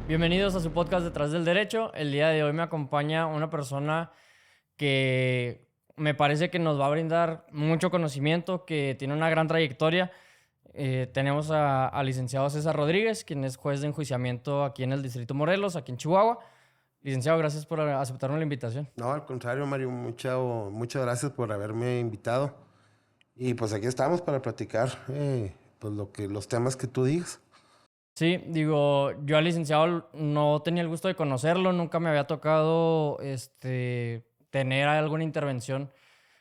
Bienvenidos a su podcast Detrás del Derecho. El día de hoy me acompaña una persona que me parece que nos va a brindar mucho conocimiento, que tiene una gran trayectoria. Tenemos al licenciado César Rodríguez, quien es juez de enjuiciamiento aquí en el Distrito Morelos, aquí en Chihuahua. Licenciado, gracias por aceptarme la invitación. No, al contrario, Mario, muchas gracias por haberme invitado. Y pues aquí estamos para platicar pues los temas que tú digas. Sí, digo, yo al licenciado no tenía el gusto de conocerlo, nunca me había tocado tener alguna intervención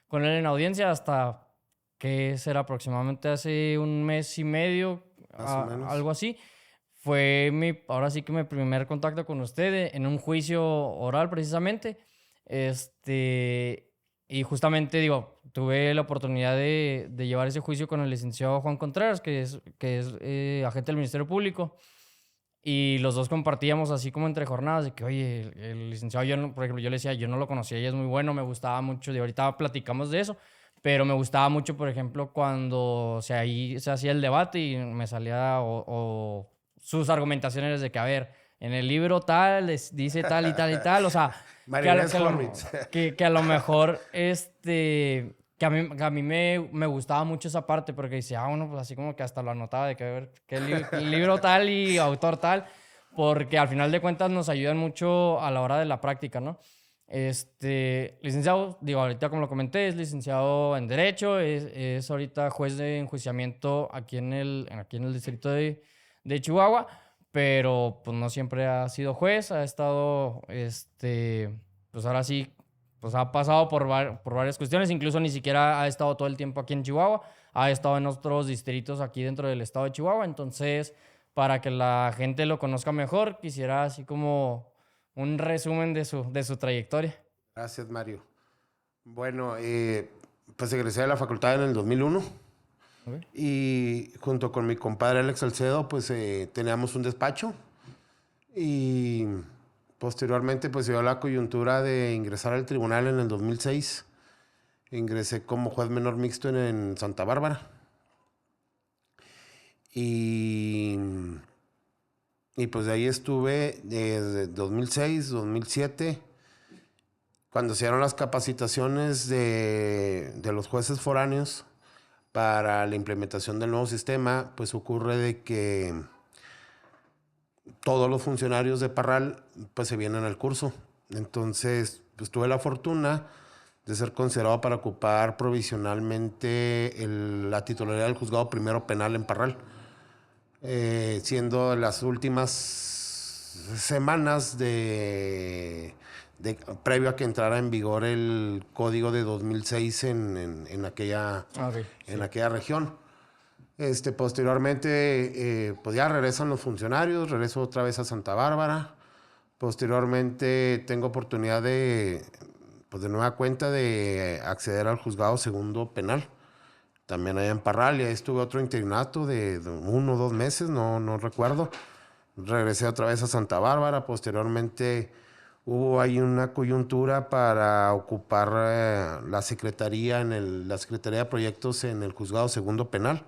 con él en audiencia hasta que será aproximadamente hace un mes y medio, Más o menos. algo así. Fue ahora sí que mi primer contacto con usted en un juicio oral precisamente. Y justamente digo, tuve la oportunidad de llevar ese juicio con el licenciado Juan Contreras, que es agente del Ministerio Público. Y los dos compartíamos así como entre jornadas de que, oye, el licenciado, por ejemplo, yo le decía, yo no lo conocía, ella es muy bueno, me gustaba mucho, de ahorita platicamos de eso, pero me gustaba mucho, por ejemplo, cuando ahí se hacía el debate y me salía o sus argumentaciones de que, a ver, en el libro tal, dice tal y tal y tal, o sea, Marinés Hornitz. que a lo mejor, que a mí me gustaba mucho esa parte porque decía, bueno, pues así como que hasta lo anotaba de que a ver, qué libro tal y autor tal, porque al final de cuentas nos ayudan mucho a la hora de la práctica, ¿no? Licenciado, digo, ahorita como lo comenté, es licenciado en Derecho, es ahorita juez de enjuiciamiento aquí en el distrito de Chihuahua, pero pues no siempre ha sido juez, ha estado, pues ahora sí, pues ha pasado por varias cuestiones, incluso ni siquiera ha estado todo el tiempo aquí en Chihuahua, ha estado en otros distritos aquí dentro del estado de Chihuahua. Entonces, para que la gente lo conozca mejor, quisiera así como un resumen de su trayectoria. Gracias, Mario. Bueno, pues egresé de la facultad en el 2001 Ok. y junto con mi compadre Alex Salcedo, pues teníamos un despacho y posteriormente pues se dio la coyuntura de ingresar al tribunal en el 2006. Ingresé como juez menor mixto en Santa Bárbara. Y, y pues de ahí estuve desde 2006, 2007. Cuando se dieron las capacitaciones de los jueces foráneos para la implementación del nuevo sistema, pues ocurre de que todos los funcionarios de Parral pues se vienen al curso. Entonces, pues tuve la fortuna de ser considerado para ocupar provisionalmente la titularidad del juzgado primero penal en Parral, siendo las últimas semanas previo a que entrara en vigor el código de 2006 en aquella, Ok, sí. en aquella región. Posteriormente, pues ya regresan los funcionarios, regreso otra vez a Santa Bárbara. Posteriormente tengo oportunidad pues de nueva cuenta de acceder al juzgado segundo penal, también allá en Parral, y ahí estuve otro interinato de 1 o 2 meses, no recuerdo. Regresé otra vez a Santa Bárbara, posteriormente hubo ahí una coyuntura para ocupar la secretaría la Secretaría de Proyectos en el juzgado segundo penal.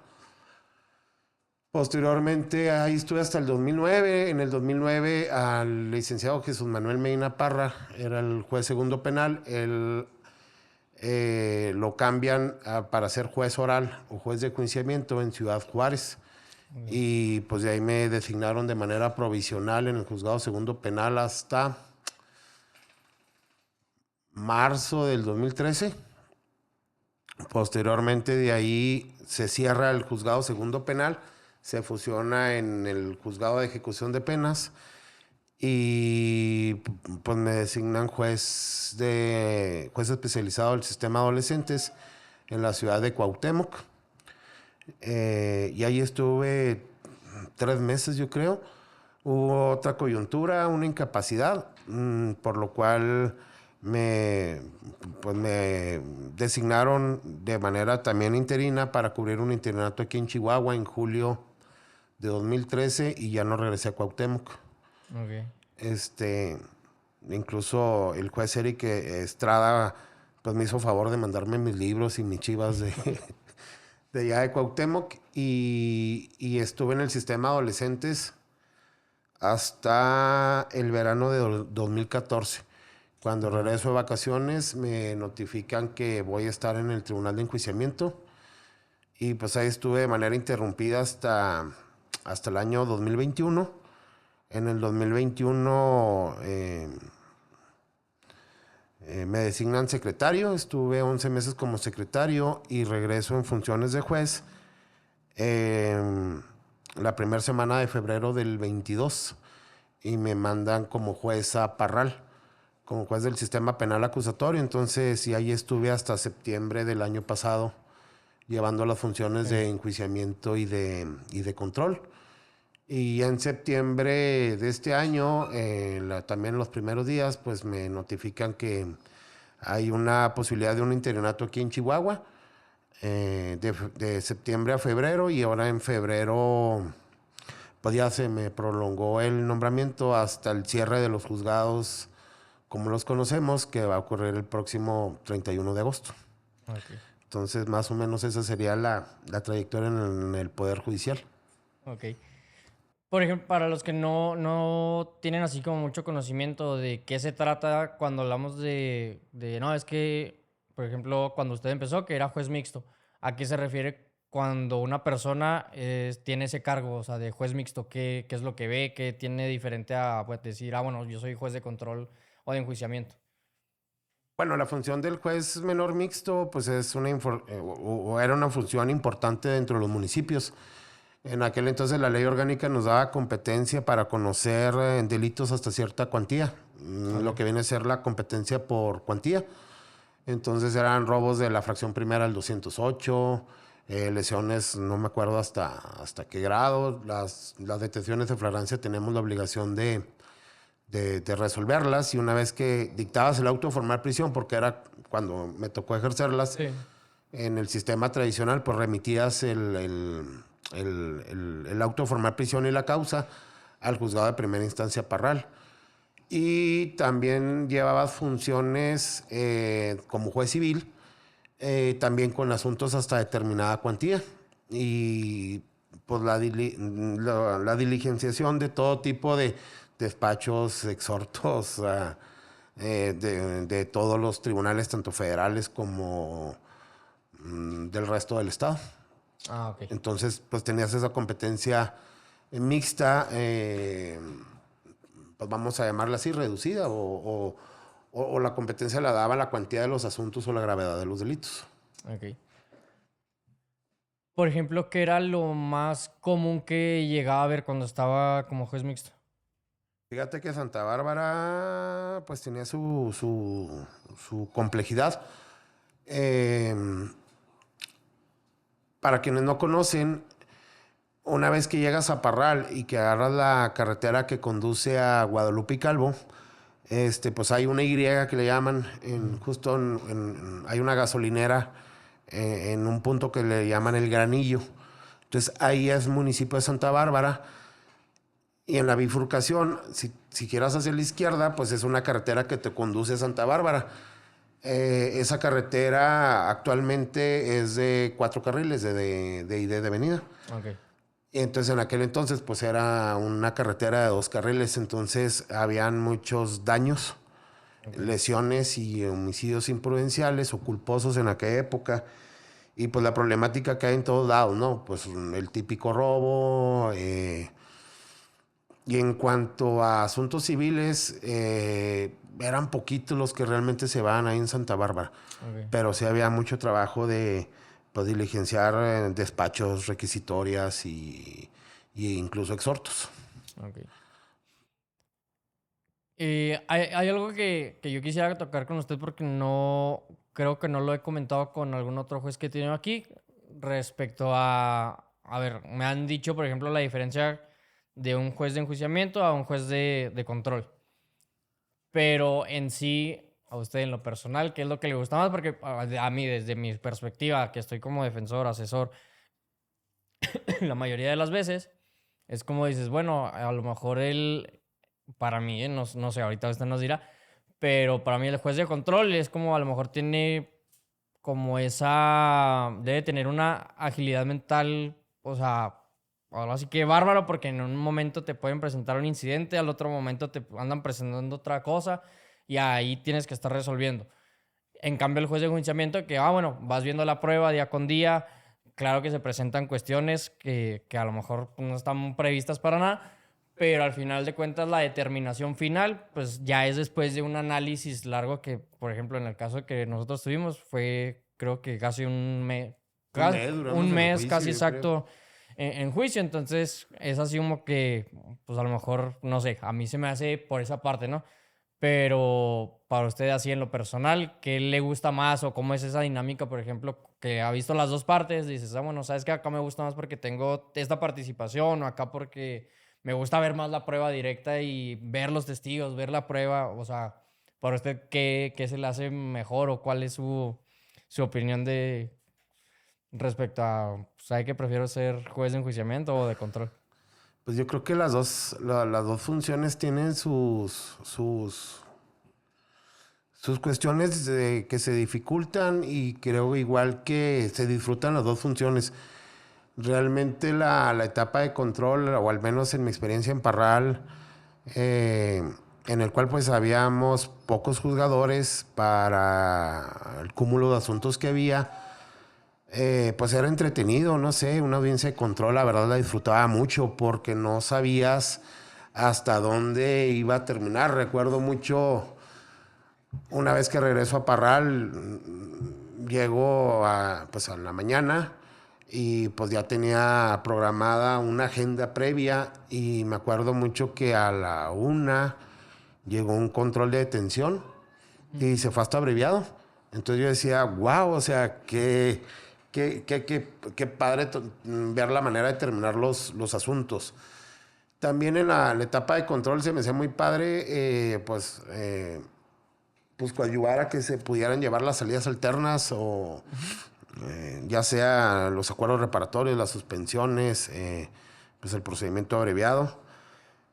Posteriormente ahí estuve hasta el 2009. En el 2009 al licenciado Jesús Manuel Medina Parra era el juez segundo penal. Él lo cambian para ser juez oral o juez de enjuiciamiento en Ciudad Juárez. Y pues de ahí me designaron de manera provisional en el juzgado segundo penal hasta marzo del 2013. Posteriormente de ahí se cierra el juzgado segundo penal, se fusiona en el juzgado de ejecución de penas y pues me designan juez especializado del sistema adolescentes en la ciudad de Cuauhtémoc. Y ahí estuve 3 meses, yo creo. Hubo otra coyuntura, una incapacidad, por lo cual pues me designaron de manera también interina para cubrir un interinato aquí en Chihuahua en julio de 2013 y ya no regresé a Cuauhtémoc. Ok. Incluso el juez Eric Estrada pues me hizo favor de mandarme mis libros y mis chivas de allá de Cuauhtémoc y estuve en el sistema adolescentes hasta el verano de 2014. Cuando regreso de vacaciones me notifican que voy a estar en el Tribunal de Enjuiciamiento y pues ahí estuve de manera interrumpida hasta el año 2021. En el 2021 me designan secretario, estuve 11 meses como secretario y regreso en funciones de juez la primera semana de febrero del 22 y me mandan como juez a Parral, como juez del sistema penal acusatorio. Entonces, y ahí estuve hasta septiembre del año pasado llevando las funciones de enjuiciamiento y de control. Y en septiembre de este año, también los primeros días, pues me notifican que hay una posibilidad de un interinato aquí en Chihuahua, de septiembre a febrero, y ahora en febrero, pues ya se me prolongó el nombramiento hasta el cierre de los juzgados como los conocemos, que va a ocurrir el próximo 31 de agosto. Ok. Entonces, más o menos esa sería la trayectoria en el Poder Judicial. Ok. Por ejemplo, para los que no tienen así como mucho conocimiento de qué se trata cuando hablamos no, es que, por ejemplo, cuando usted empezó, que era juez mixto, ¿a qué se refiere cuando una persona tiene ese cargo, o sea, de juez mixto? ¿Qué es lo que ve? ¿Qué tiene diferente a pues, decir, bueno, yo soy juez de control o de enjuiciamiento? Bueno, la función del juez menor mixto, pues es o era una función importante dentro de los municipios. En aquel entonces la ley orgánica nos daba competencia para conocer delitos hasta cierta cuantía, lo Ok. que viene a ser la competencia por cuantía. Entonces eran robos de la fracción primera al 208, lesiones, no me acuerdo hasta qué grado. Las detenciones de flagrancia tenemos la obligación de resolverlas, y una vez que dictabas el auto de formal prisión, porque era cuando me tocó ejercerlas, Sí. en el sistema tradicional, pues remitías el auto de formal prisión y la causa al juzgado de primera instancia Parral. Y también llevabas funciones como juez civil, también con asuntos hasta determinada cuantía. Y pues la diligenciación de todo tipo de despachos, exhortos, de todos los tribunales, tanto federales como del resto del estado. Ah, ok. Entonces, pues tenías esa competencia mixta, pues vamos a llamarla así, reducida, o la competencia la daba la cuantía de los asuntos o la gravedad de los delitos. Ok. Por ejemplo, ¿qué era lo más común que llegaba a ver cuando estaba como juez mixto? Fíjate que Santa Bárbara pues tenía su complejidad. Eh, para quienes no conocen, una vez que llegas a Parral y que agarras la carretera que conduce a Guadalupe y Calvo, pues hay una Y que le llaman, justo hay una gasolinera en un punto que le llaman El Granillo. Entonces ahí es municipio de Santa Bárbara. Y en la bifurcación, si quieras hacia la izquierda, pues es una carretera que te conduce a Santa Bárbara. Esa carretera actualmente es de 4 carriles de ida y de venida. Ok. Y entonces en aquel entonces pues era una carretera de 2 carriles, entonces habían muchos daños, Ok. lesiones y homicidios imprudenciales o culposos en aquella época. Y pues la problemática que hay en todos lados, ¿no? Pues el típico robo. Y en cuanto a asuntos civiles, eran poquitos los que realmente se van ahí en Santa Bárbara. Ok. Pero sí había mucho trabajo de pues, diligenciar despachos, requisitorias y incluso exhortos. Ok. Hay algo que yo quisiera tocar con usted porque no creo que no lo he comentado con algún otro juez que he tenido aquí respecto a ver, me han dicho, por ejemplo, la diferencia de un juez de enjuiciamiento a un juez de control. Pero en sí, a usted en lo personal, ¿qué es lo que le gusta más? Porque a mí, desde mi perspectiva, que estoy como defensor, asesor, la mayoría de las veces, es como dices, bueno, a lo mejor él, para mí, no sé, ahorita usted nos dirá, pero para mí el juez de control es como a lo mejor tiene como debe tener una agilidad mental, o sea, ahora sí que bárbaro, porque en un momento te pueden presentar un incidente, al otro momento te andan presentando otra cosa y ahí tienes que estar resolviendo. En cambio, el juez de enjuiciamiento, que, bueno, vas viendo la prueba día con día, claro que se presentan cuestiones que a lo mejor no están previstas para nada, pero al final de cuentas la determinación final, pues ya es después de un análisis largo que, por ejemplo, en el caso que nosotros tuvimos, fue creo que casi un mes, Duramos un en el mes juicio, casi yo creo. exacto en juicio, entonces es así como que, pues a lo mejor, no sé, a mí se me hace por esa parte, ¿no? Pero para usted así en lo personal, ¿qué le gusta más o cómo es esa dinámica, por ejemplo, que ha visto las dos partes? Dices, bueno, sabes que acá me gusta más porque tengo esta participación o acá porque me gusta ver más la prueba directa y ver los testigos, ver la prueba. O sea, para usted, ¿qué se le hace mejor o cuál es su opinión de respecto a, ¿sabe que prefiero ser juez de enjuiciamiento o de control? Pues yo creo que las dos funciones tienen sus cuestiones que se dificultan y creo igual que se disfrutan las dos funciones. Realmente la etapa de control, o al menos en mi experiencia en Parral, eh, en el cual pues habíamos pocos juzgadores para el cúmulo de asuntos que había, pues era entretenido, no sé, una audiencia de control, la verdad la disfrutaba mucho porque no sabías hasta dónde iba a terminar. Recuerdo mucho una vez que regreso a Parral, llego pues a la mañana y pues ya tenía programada una agenda previa y me acuerdo mucho que a la 1 llegó un control de detención y se fue hasta abreviado. Entonces yo decía, wow, o sea, qué padre ver la manera de terminar los asuntos. También en la etapa de control se me hacía muy padre, pues coadyuvar a que se pudieran llevar las salidas alternas o ya sea los acuerdos reparatorios, las suspensiones, pues el procedimiento abreviado.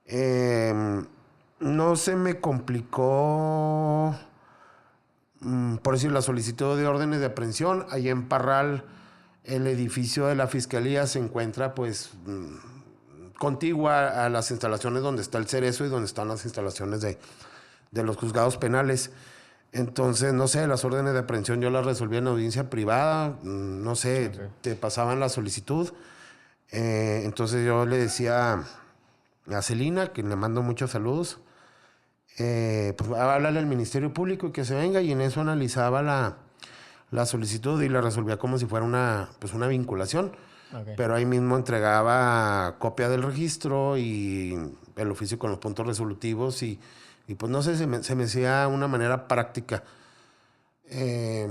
Eh, no se me complicó, por decir, la solicitud de órdenes de aprehensión. Allá en Parral, el edificio de la fiscalía se encuentra pues contigua a las instalaciones donde está el Cerezo y donde están las instalaciones de los juzgados penales. Entonces, no sé, las órdenes de aprehensión yo las resolví en audiencia privada, no sé, Okay. te pasaban la solicitud. Entonces yo le decía a Celina, que le mando muchos saludos, pues háblale al Ministerio Público y que se venga, y en eso analizaba la solicitud y la resolvía como si fuera pues una vinculación. Okay. Pero ahí mismo entregaba copia del registro y el oficio con los puntos resolutivos y pues no sé, se me hacía una manera práctica. Eh,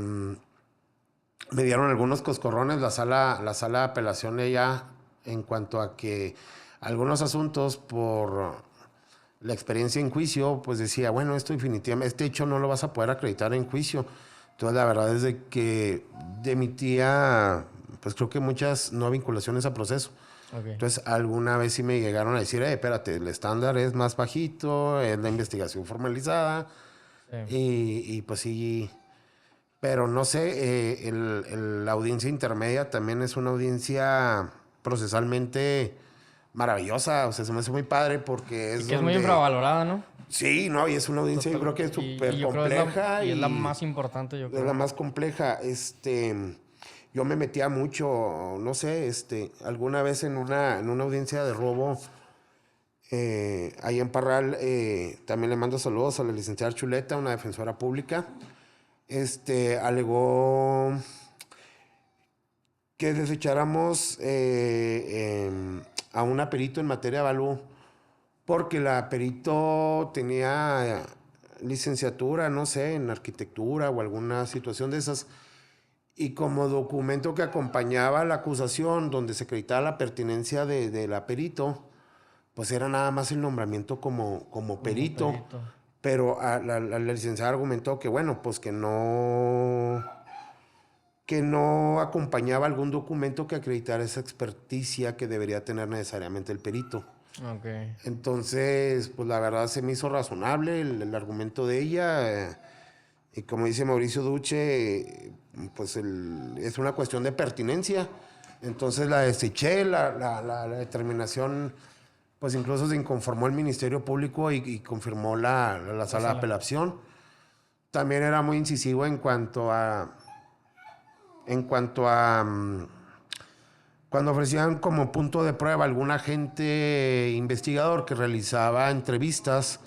Me dieron algunos coscorrones la sala de apelación ella en cuanto a que algunos asuntos por la experiencia en juicio, pues decía, bueno, esto definitivamente, este hecho no lo vas a poder acreditar en juicio. Entonces la verdad es de que emitía, pues creo que muchas no vinculaciones a proceso. Okay. Entonces alguna vez sí me llegaron a decir, espérate, el estándar es más bajito, es la investigación formalizada Sí. y pues sí, pero no sé, la audiencia intermedia también es una audiencia procesalmente maravillosa, o sea, se me hace muy padre porque Y es que es muy donde... infravalorada, ¿no? Sí, no, y es una audiencia yo Total. creo que es súper Y yo creo que compleja es la y más importante, yo es la creo. más compleja. Yo me metía mucho, no sé, alguna vez en una audiencia de robo, ahí en Parral, también le mando saludos a la licenciada Chuleta, una defensora pública. Alegó que desecháramos a una perito en materia de avalúo porque la perito tenía licenciatura, no sé, en arquitectura o alguna situación de esas. Y como documento que acompañaba la acusación, donde se acreditaba la pertinencia de la perito, pues era nada más el nombramiento como Como perito. perito. Pero la licenciada argumentó que, bueno, pues que no acompañaba algún documento que acreditara esa experticia que debería tener necesariamente el perito. Ok. Entonces, pues la verdad se me hizo razonable el argumento de ella. Y como dice Mauricio Duche, pues es una cuestión de pertinencia. Entonces la deseché, la determinación, pues incluso se inconformó el Ministerio Público y confirmó la sala de apelación. También era muy incisivo en cuanto a cuando ofrecían como punto de prueba algún agente investigador que realizaba entrevistas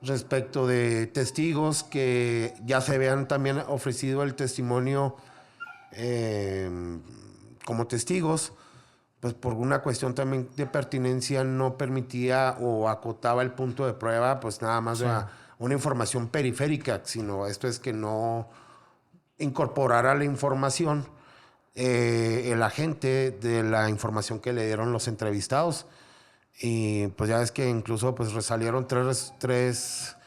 respecto de testigos que ya se habían también ofrecido el testimonio como testigos, pues por una cuestión también de pertinencia no permitía o acotaba el punto de prueba, pues nada más una información periférica, sino esto es que no incorporara la información el agente de la información que le dieron los entrevistados. Y pues ya es que incluso pues resalieron tres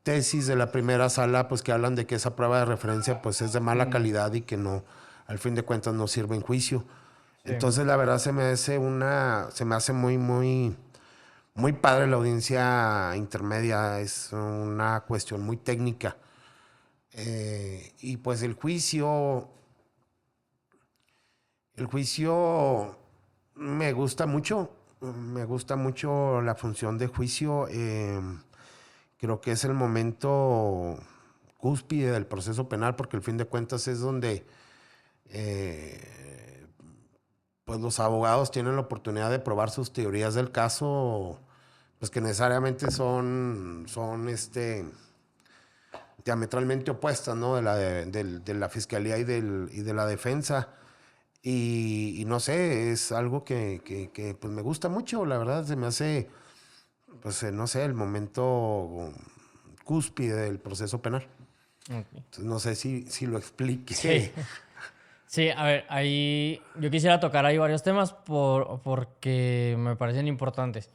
tesis de la primera sala pues que hablan de que esa prueba de referencia pues es de mala calidad y que no, al fin de cuentas no sirve en juicio. Sí. Entonces la verdad se me hace muy padre la audiencia intermedia, es una cuestión muy técnica. Y pues el juicio me gusta mucho la función de juicio. Creo que es el momento cúspide del proceso penal porque al fin de cuentas es donde pues los abogados tienen la oportunidad de probar sus teorías del caso, pues que necesariamente son diametralmente opuestas, ¿no? De la fiscalía y de la defensa. Y no sé, es algo que pues me gusta mucho, la verdad, se me hace, pues no sé, el momento cúspide del proceso penal. Okay. Entonces, no sé si lo explique. Sí. Sí, a ver, ahí yo quisiera tocar ahí varios temas porque me parecen importantes.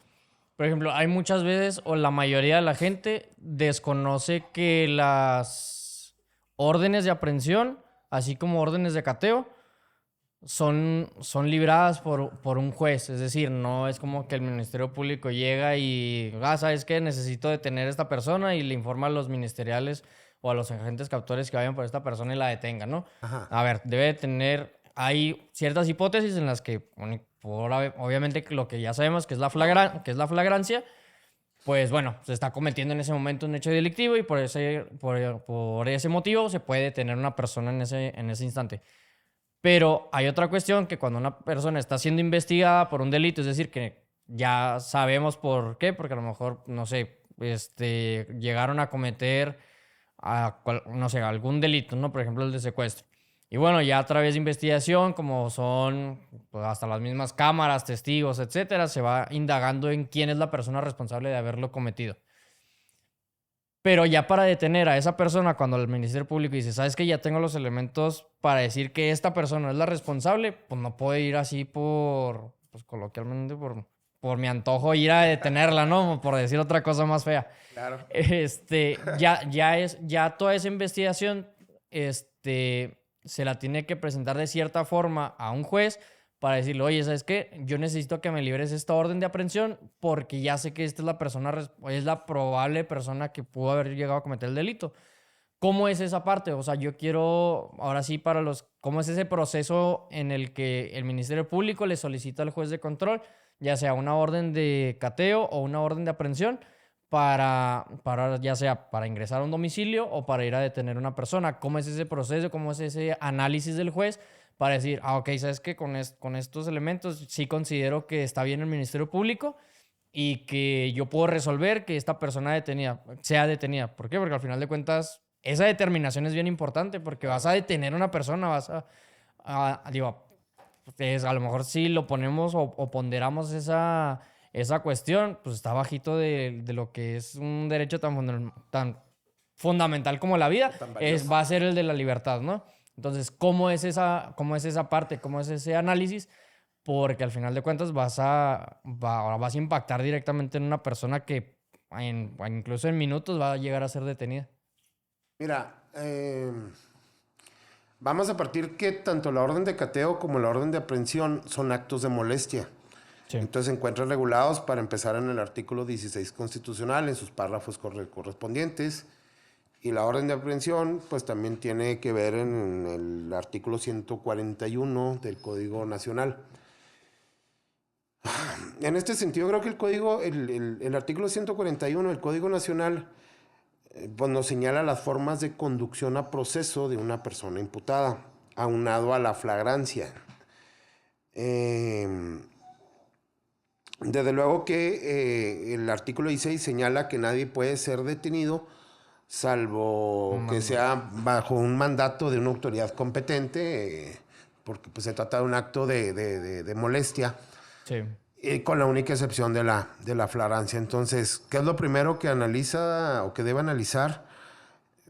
Por ejemplo, hay muchas veces, o la mayoría de la gente desconoce que las órdenes de aprehensión, así como órdenes de cateo, son libradas por un juez. Es decir, no es como que el Ministerio Público llega y, ¿sabes qué? Necesito detener a esta persona y le informa a los ministeriales o a los agentes captores que vayan por esta persona y la detengan, ¿no? Ajá. A ver, debe tener... Hay ciertas hipótesis en las que, obviamente, lo que ya sabemos que es la flagrancia, pues bueno, se está cometiendo en ese momento un hecho delictivo y por ese motivo se puede detener una persona en ese instante. Pero hay otra cuestión que cuando una persona está siendo investigada por un delito, es decir, que ya sabemos por qué, porque a lo mejor, no sé, llegaron a cometer, no sé, algún delito, ¿no? Por ejemplo, el de secuestro. Y bueno, ya a través de investigación, como son pues, hasta las mismas cámaras, testigos, etcétera, se va indagando en quién es la persona responsable de haberlo cometido. Pero ya para detener a esa persona, cuando el Ministerio Público dice, ¿sabes qué? Ya tengo los elementos para decir que esta persona es la responsable, pues no puede ir así pues coloquialmente, por mi antojo, ir a detenerla, ¿no? Por decir otra cosa más fea. Claro. Ya toda esa investigación, se la tiene que presentar de cierta forma a un juez para decirle, oye, ¿sabes qué? Yo necesito que me libres esta orden de aprehensión porque ya sé que esta es la probable persona que pudo haber llegado a cometer el delito. ¿Cómo es esa parte? O sea, yo quiero, ahora sí, ¿cómo es ese proceso en el que el Ministerio Público le solicita al juez de control, ya sea una orden de cateo o una orden de aprehensión, ya sea para ingresar a un domicilio o para ir a detener a una persona? ¿Cómo es ese proceso? ¿Cómo es ese análisis del juez? Para decir, ok, ¿sabes qué? Con estos elementos sí considero que está bien el Ministerio Público y que yo puedo resolver que esta persona sea detenida. ¿Por qué? Porque al final de cuentas, esa determinación es bien importante porque vas a detener a una persona, a lo mejor si lo ponemos o ponderamos esa cuestión, pues está bajito de lo que es un derecho tan fundamental como la vida, va a ser el de la libertad, ¿no? Entonces, ¿cómo es esa parte? ¿Cómo es ese análisis? Porque al final de cuentas vas a impactar directamente en una persona que incluso en minutos va a llegar a ser detenida. Mira, vamos a partir que tanto la orden de cateo como la orden de aprehensión son actos de molestia. Sí. Entonces se encuentran regulados para empezar en el artículo 16 constitucional, en sus párrafos correspondientes. Y la orden de aprehensión, pues también tiene que ver en el artículo 141 del Código Nacional. En este sentido, creo que el artículo 141 del Código Nacional pues nos señala las formas de conducción a proceso de una persona imputada, aunado a la flagrancia. Desde luego que el artículo 16 señala que nadie puede ser detenido salvo que sea bajo un mandato de una autoridad competente, porque pues, se trata de un acto de molestia. Sí. Con la única excepción de la flagrancia. Entonces, ¿qué es lo primero que analiza o que debe analizar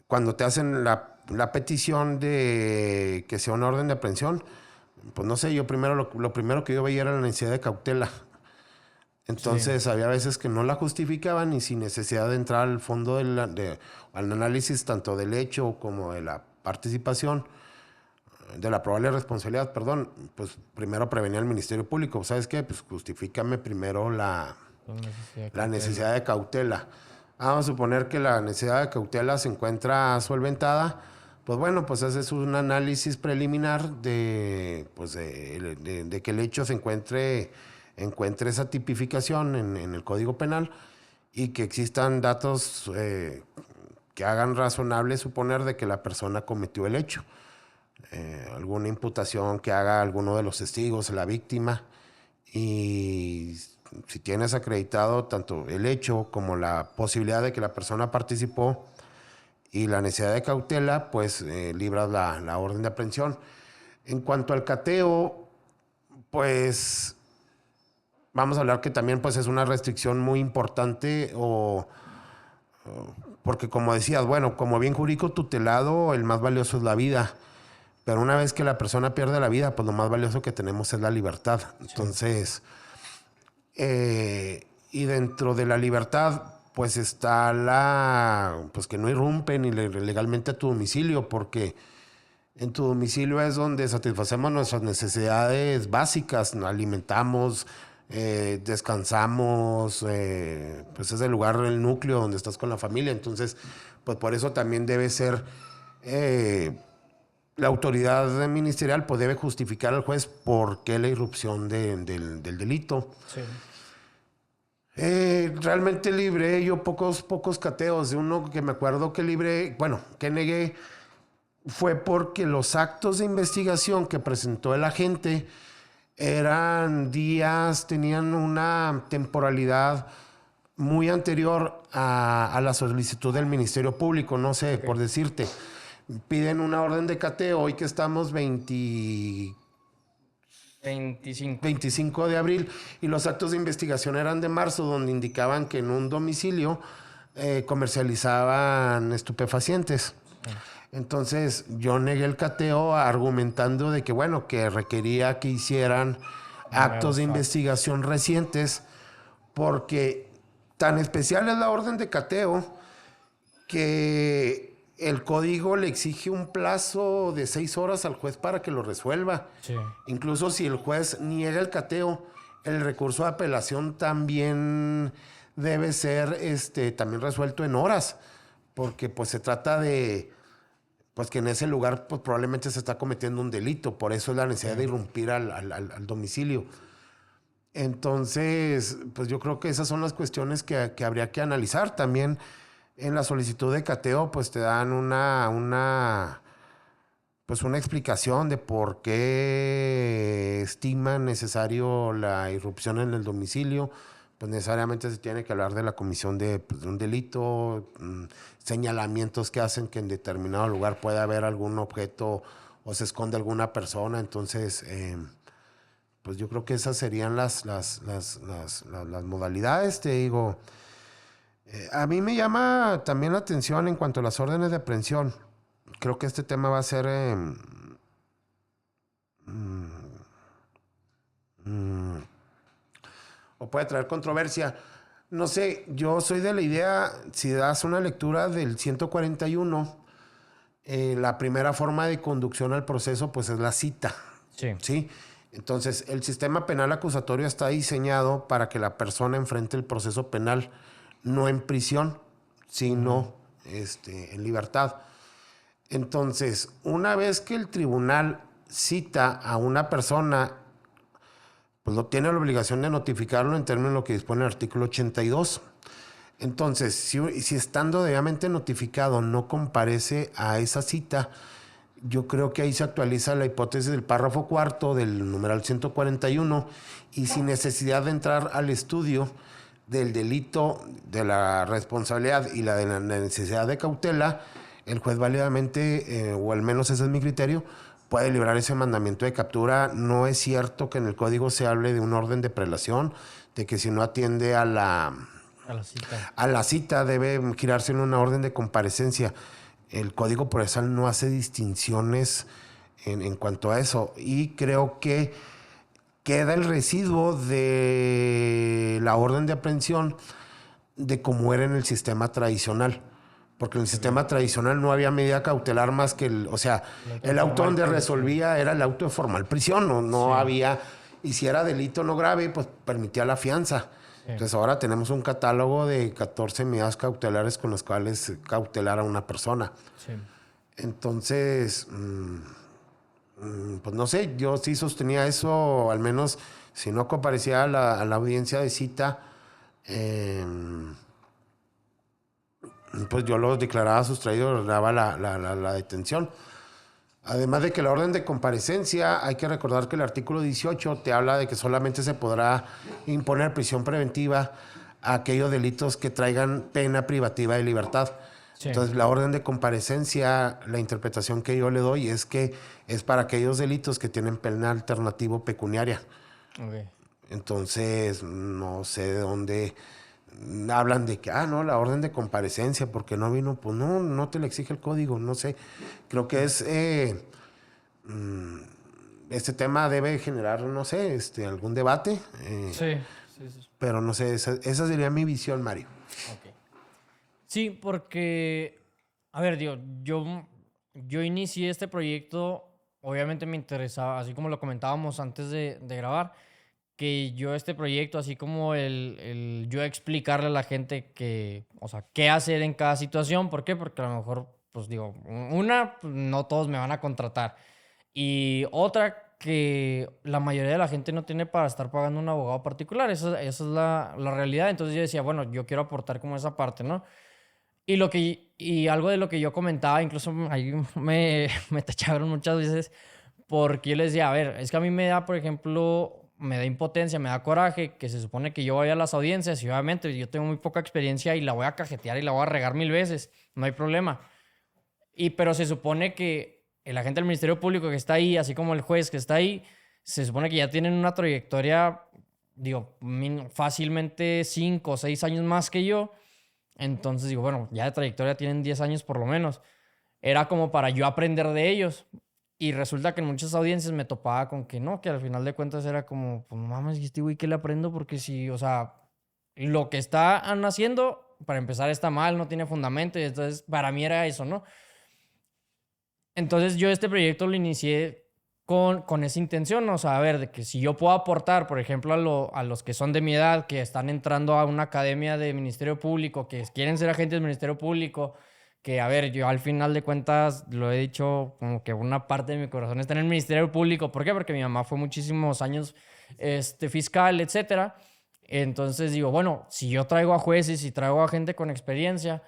cuando te hacen la petición de que sea una orden de aprehensión? Pues no sé, yo primero lo primero que yo veía era la necesidad de cautela. Entonces, había veces que no la justificaban y sin necesidad de entrar al fondo al análisis tanto del hecho como de la participación, de la probable responsabilidad, perdón, pues primero prevenía al Ministerio Público. ¿Sabes qué? Pues justifícame primero la necesidad de cautela. Vamos a suponer que la necesidad de cautela se encuentra solventada. Pues bueno, pues haces un análisis preliminar de que el hecho se encuentre esa tipificación en el Código Penal y que existan datos que hagan razonable suponer de que la persona cometió el hecho. Alguna imputación que haga alguno de los testigos, la víctima, y si tienes acreditado tanto el hecho como la posibilidad de que la persona participó y la necesidad de cautela, pues libras la orden de aprehensión. En cuanto al cateo, pues vamos a hablar que también pues, es una restricción muy importante porque como decías, bueno, como bien jurídico tutelado, el más valioso es la vida. Pero una vez que la persona pierde la vida, pues lo más valioso que tenemos es la libertad. Entonces, y dentro de la libertad, pues está pues que no irrumpen ilegalmente a tu domicilio, porque en tu domicilio es donde satisfacemos nuestras necesidades básicas, nos alimentamos, descansamos, pues es el lugar, el núcleo donde estás con la familia. Entonces, pues por eso también debe ser... la autoridad ministerial pues, debe justificar al juez por qué la irrupción del delito. Sí. Realmente libré yo pocos cateos. De uno que me acuerdo que libré, que negué, fue porque los actos de investigación que presentó el agente eran días, tenían una temporalidad muy anterior a la solicitud del Ministerio Público. No sé, por decirte. Piden una orden de cateo, hoy que estamos 25 de abril, y los actos de investigación eran de marzo, donde indicaban que en un domicilio comercializaban estupefacientes. Entonces yo negué el cateo argumentando de que, bueno, que requería que hicieran actos de investigación recientes, porque tan especial es la orden de cateo que el código le exige un plazo de 6 horas al juez para que lo resuelva. Sí. Incluso si el juez niega el cateo, el recurso de apelación también debe ser también resuelto en horas, porque pues se trata de pues que en ese lugar pues, probablemente se está cometiendo un delito, por eso es la necesidad de irrumpir al domicilio. Entonces, pues yo creo que esas son las cuestiones que habría que analizar. También en la solicitud de cateo, pues te dan una explicación de por qué estiman necesario la irrupción en el domicilio. Pues necesariamente se tiene que hablar de la comisión de un delito, señalamientos que hacen que en determinado lugar pueda haber algún objeto o se esconde alguna persona. Entonces, pues yo creo que esas serían las modalidades, te digo. A mí me llama también la atención en cuanto a las órdenes de aprehensión. Creo que este tema va a ser o puede traer controversia. No sé, yo soy de la idea, si das una lectura del 141, la primera forma de conducción al proceso pues es la cita. Sí. ¿Sí? Entonces, el sistema penal acusatorio está diseñado para que la persona enfrente el proceso penal no en prisión, sino en libertad. Entonces, una vez que el tribunal cita a una persona, pues no tiene la obligación de notificarlo en términos de lo que dispone el artículo 82. Entonces, si estando debidamente notificado no comparece a esa cita, yo creo que ahí se actualiza la hipótesis del párrafo cuarto del numeral 141 y sin necesidad de entrar al estudio del delito, de la responsabilidad y la de la necesidad de cautela, el juez válidamente, o al menos ese es mi criterio, puede librar ese mandamiento de captura. No es cierto que en el código se hable de un orden de prelación, de que si no atiende a la cita debe girarse en una orden de comparecencia. El Código Procesal no hace distinciones en cuanto a eso. Y creo que queda el residuo de la orden de aprehensión de cómo era en el sistema tradicional. Porque en el sistema tradicional no había medida cautelar más que el auto donde resolvía era el auto de formal prisión. No había, y si era delito no grave, pues permitía la fianza. Entonces ahora tenemos un catálogo de 14 medidas cautelares con las cuales cautelar a una persona. Sí. Entonces, pues no sé, yo sí sostenía eso, al menos si no comparecía a la audiencia de cita, pues yo los declaraba sustraídos, daba la detención. Además de que la orden de comparecencia, hay que recordar que el artículo 18 te habla de que solamente se podrá imponer prisión preventiva a aquellos delitos que traigan pena privativa de libertad. Sí. Entonces, la orden de comparecencia, la interpretación que yo le doy es que es para aquellos delitos que tienen pena alternativo pecuniaria. Okay. Entonces, no sé de dónde hablan de que, no, la orden de comparecencia, porque no vino, pues no te lo exige el código, no sé. Creo que es, este tema debe generar, no sé, algún debate. Sí. Pero no sé, esa sería mi visión, Mario. Okay. Sí, porque, a ver, digo, yo inicié este proyecto, obviamente me interesaba, así como lo comentábamos antes de grabar, que yo este proyecto, así como el yo explicarle a la gente que, o sea, qué hacer en cada situación. ¿Por qué? Porque a lo mejor, pues digo, pues, no todos me van a contratar. Y otra, que la mayoría de la gente no tiene para estar pagando un abogado particular. Esa es la realidad. Entonces yo decía, bueno, yo quiero aportar como esa parte, ¿no? Y algo de lo que yo comentaba, incluso ahí me tacharon muchas veces, porque yo les decía, a ver, es que a mí me da, por ejemplo, me da impotencia, me da coraje, que se supone que yo vaya a las audiencias y obviamente yo tengo muy poca experiencia y la voy a cajetear y la voy a regar 1000 veces, no hay problema. Pero se supone que el agente del Ministerio Público que está ahí, así como el juez que está ahí, se supone que ya tienen una trayectoria, digo, fácilmente 5 o 6 años más que yo. Entonces digo, bueno, ya de trayectoria tienen 10 años por lo menos. Era como para yo aprender de ellos. Y resulta que en muchas audiencias me topaba con que no, que al final de cuentas era como, pues mames, ¿y este güey qué le aprendo? Porque si, o sea, lo que están haciendo, para empezar, está mal, no tiene fundamento. Y entonces, para mí era eso, ¿no? Entonces, yo este proyecto lo inicié con esa intención, o sea, a ver, de que si yo puedo aportar, por ejemplo, a los que son de mi edad, que están entrando a una academia de Ministerio Público, que quieren ser agentes del Ministerio Público, que, a ver, yo al final de cuentas lo he dicho, como que una parte de mi corazón está en el Ministerio Público. ¿Por qué? Porque mi mamá fue muchísimos años fiscal, etcétera. Entonces digo, bueno, si yo traigo a jueces y traigo a gente con experiencia,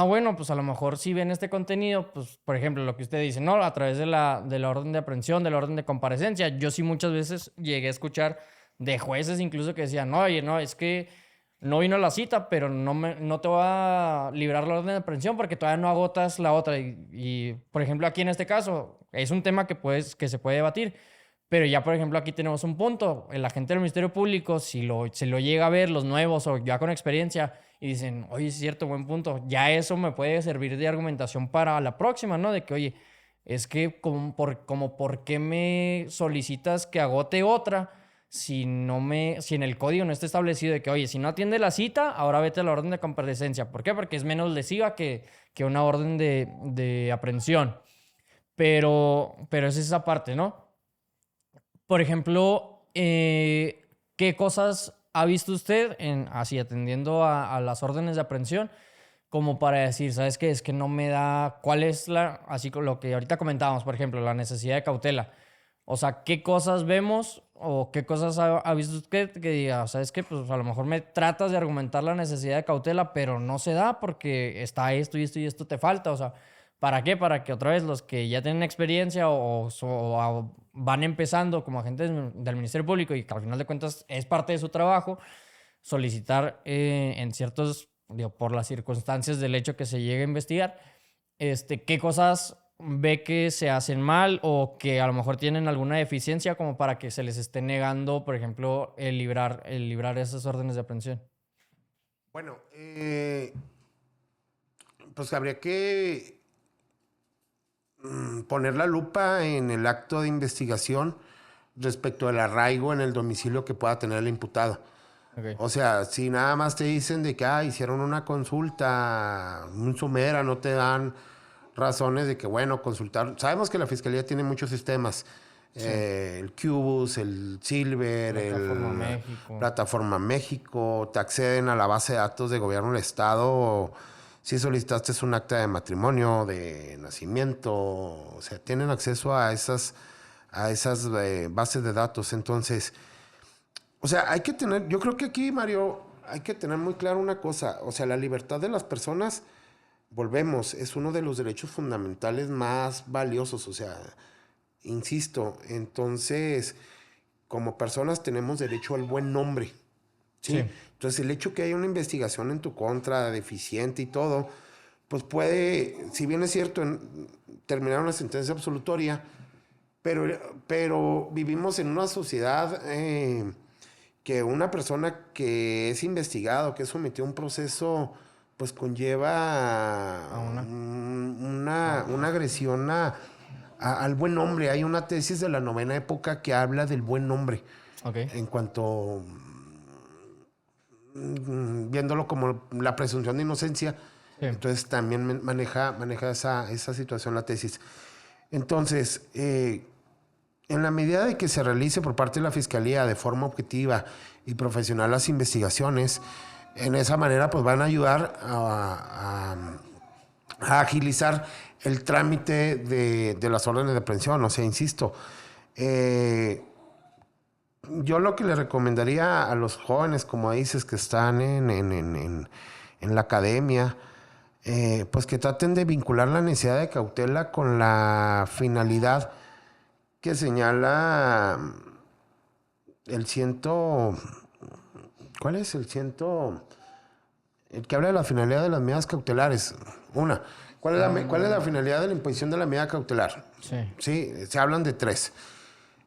bueno, pues a lo mejor si ven este contenido, pues, por ejemplo, lo que usted dice, ¿no? A través de la orden de aprehensión, de la orden de comparecencia. Yo sí muchas veces llegué a escuchar de jueces incluso que decían, no, oye, no, es que no vino la cita, pero no te va a librar la orden de aprehensión porque todavía no agotas la otra. Y, por ejemplo, aquí en este caso, es un tema que se puede debatir. Pero ya, por ejemplo, aquí tenemos un punto. El agente del Ministerio Público, si se lo llega a ver, los nuevos o ya con experiencia, y dicen, oye, es cierto, buen punto. Ya eso me puede servir de argumentación para la próxima, ¿no? De que, oye, es que ¿por qué me solicitas que agote otra si en el código no está establecido de que, oye, si no atiende la cita, ahora vete a la orden de comparecencia? ¿Por qué? Porque es menos lesiva que una orden de aprehensión. Pero es esa parte, ¿no? Por ejemplo, ¿qué cosas ha visto usted así atendiendo a las órdenes de aprehensión como para decir, ¿sabes qué? Es que no me da, ¿cuál es así con lo que ahorita comentábamos, por ejemplo, la necesidad de cautela? O sea, ¿qué cosas vemos o qué cosas ha visto usted que diga, ¿sabes qué? Pues a lo mejor me tratas de argumentar la necesidad de cautela, pero no se da porque está esto y esto y esto te falta. O sea, ¿para qué? Para que otra vez los que ya tienen experiencia o van empezando como agentes del Ministerio Público y que al final de cuentas es parte de su trabajo, solicitar en ciertos, digo, por las circunstancias del hecho que se llegue a investigar, qué cosas ve que se hacen mal o que a lo mejor tienen alguna deficiencia como para que se les esté negando, por ejemplo, el librar esas órdenes de aprehensión. Bueno, pues habría que poner la lupa en el acto de investigación respecto al arraigo en el domicilio que pueda tener el imputado. Okay. O sea, si nada más te dicen de que hicieron una consulta, un sumera, no te dan razones de que, bueno, consultar. Sabemos que la fiscalía tiene muchos sistemas. Sí. El Cubus, el Silver, Plataforma el México. Plataforma México, te acceden a la base de datos de gobierno del Estado. Si solicitaste un acta de matrimonio, de nacimiento, o sea, tienen acceso a esas bases de datos. Entonces, o sea, hay que tener, yo creo que aquí, Mario, hay que tener muy claro una cosa. O sea, la libertad de las personas, volvemos, es uno de los derechos fundamentales más valiosos. O sea, insisto, entonces, como personas tenemos derecho al buen nombre. ¿Sí? Sí. Entonces, el hecho que haya una investigación en tu contra, deficiente y todo, pues puede, si bien es cierto, terminar una sentencia absolutoria, pero vivimos en una sociedad que una persona que es investigado, que es sometido a un proceso, pues conlleva una agresión al buen nombre. Hay una tesis de la novena época que habla del buen nombre. Okay. En cuanto, viéndolo como la presunción de inocencia, Sí. entonces también maneja esa situación la tesis. Entonces, en la medida de que se realice por parte de la Fiscalía de forma objetiva y profesional las investigaciones, en esa manera pues van a ayudar a agilizar el trámite de las órdenes de aprehensión. O sea, insisto, yo lo que le recomendaría a los jóvenes, como dices, que están en la academia, pues que traten de vincular la necesidad de cautela con la finalidad que señala el ciento... ¿Cuál es el ciento? El que habla de la finalidad de las medidas cautelares. ¿Cuál es la finalidad de la imposición de la medida cautelar? Sí. Sí, se hablan de 3.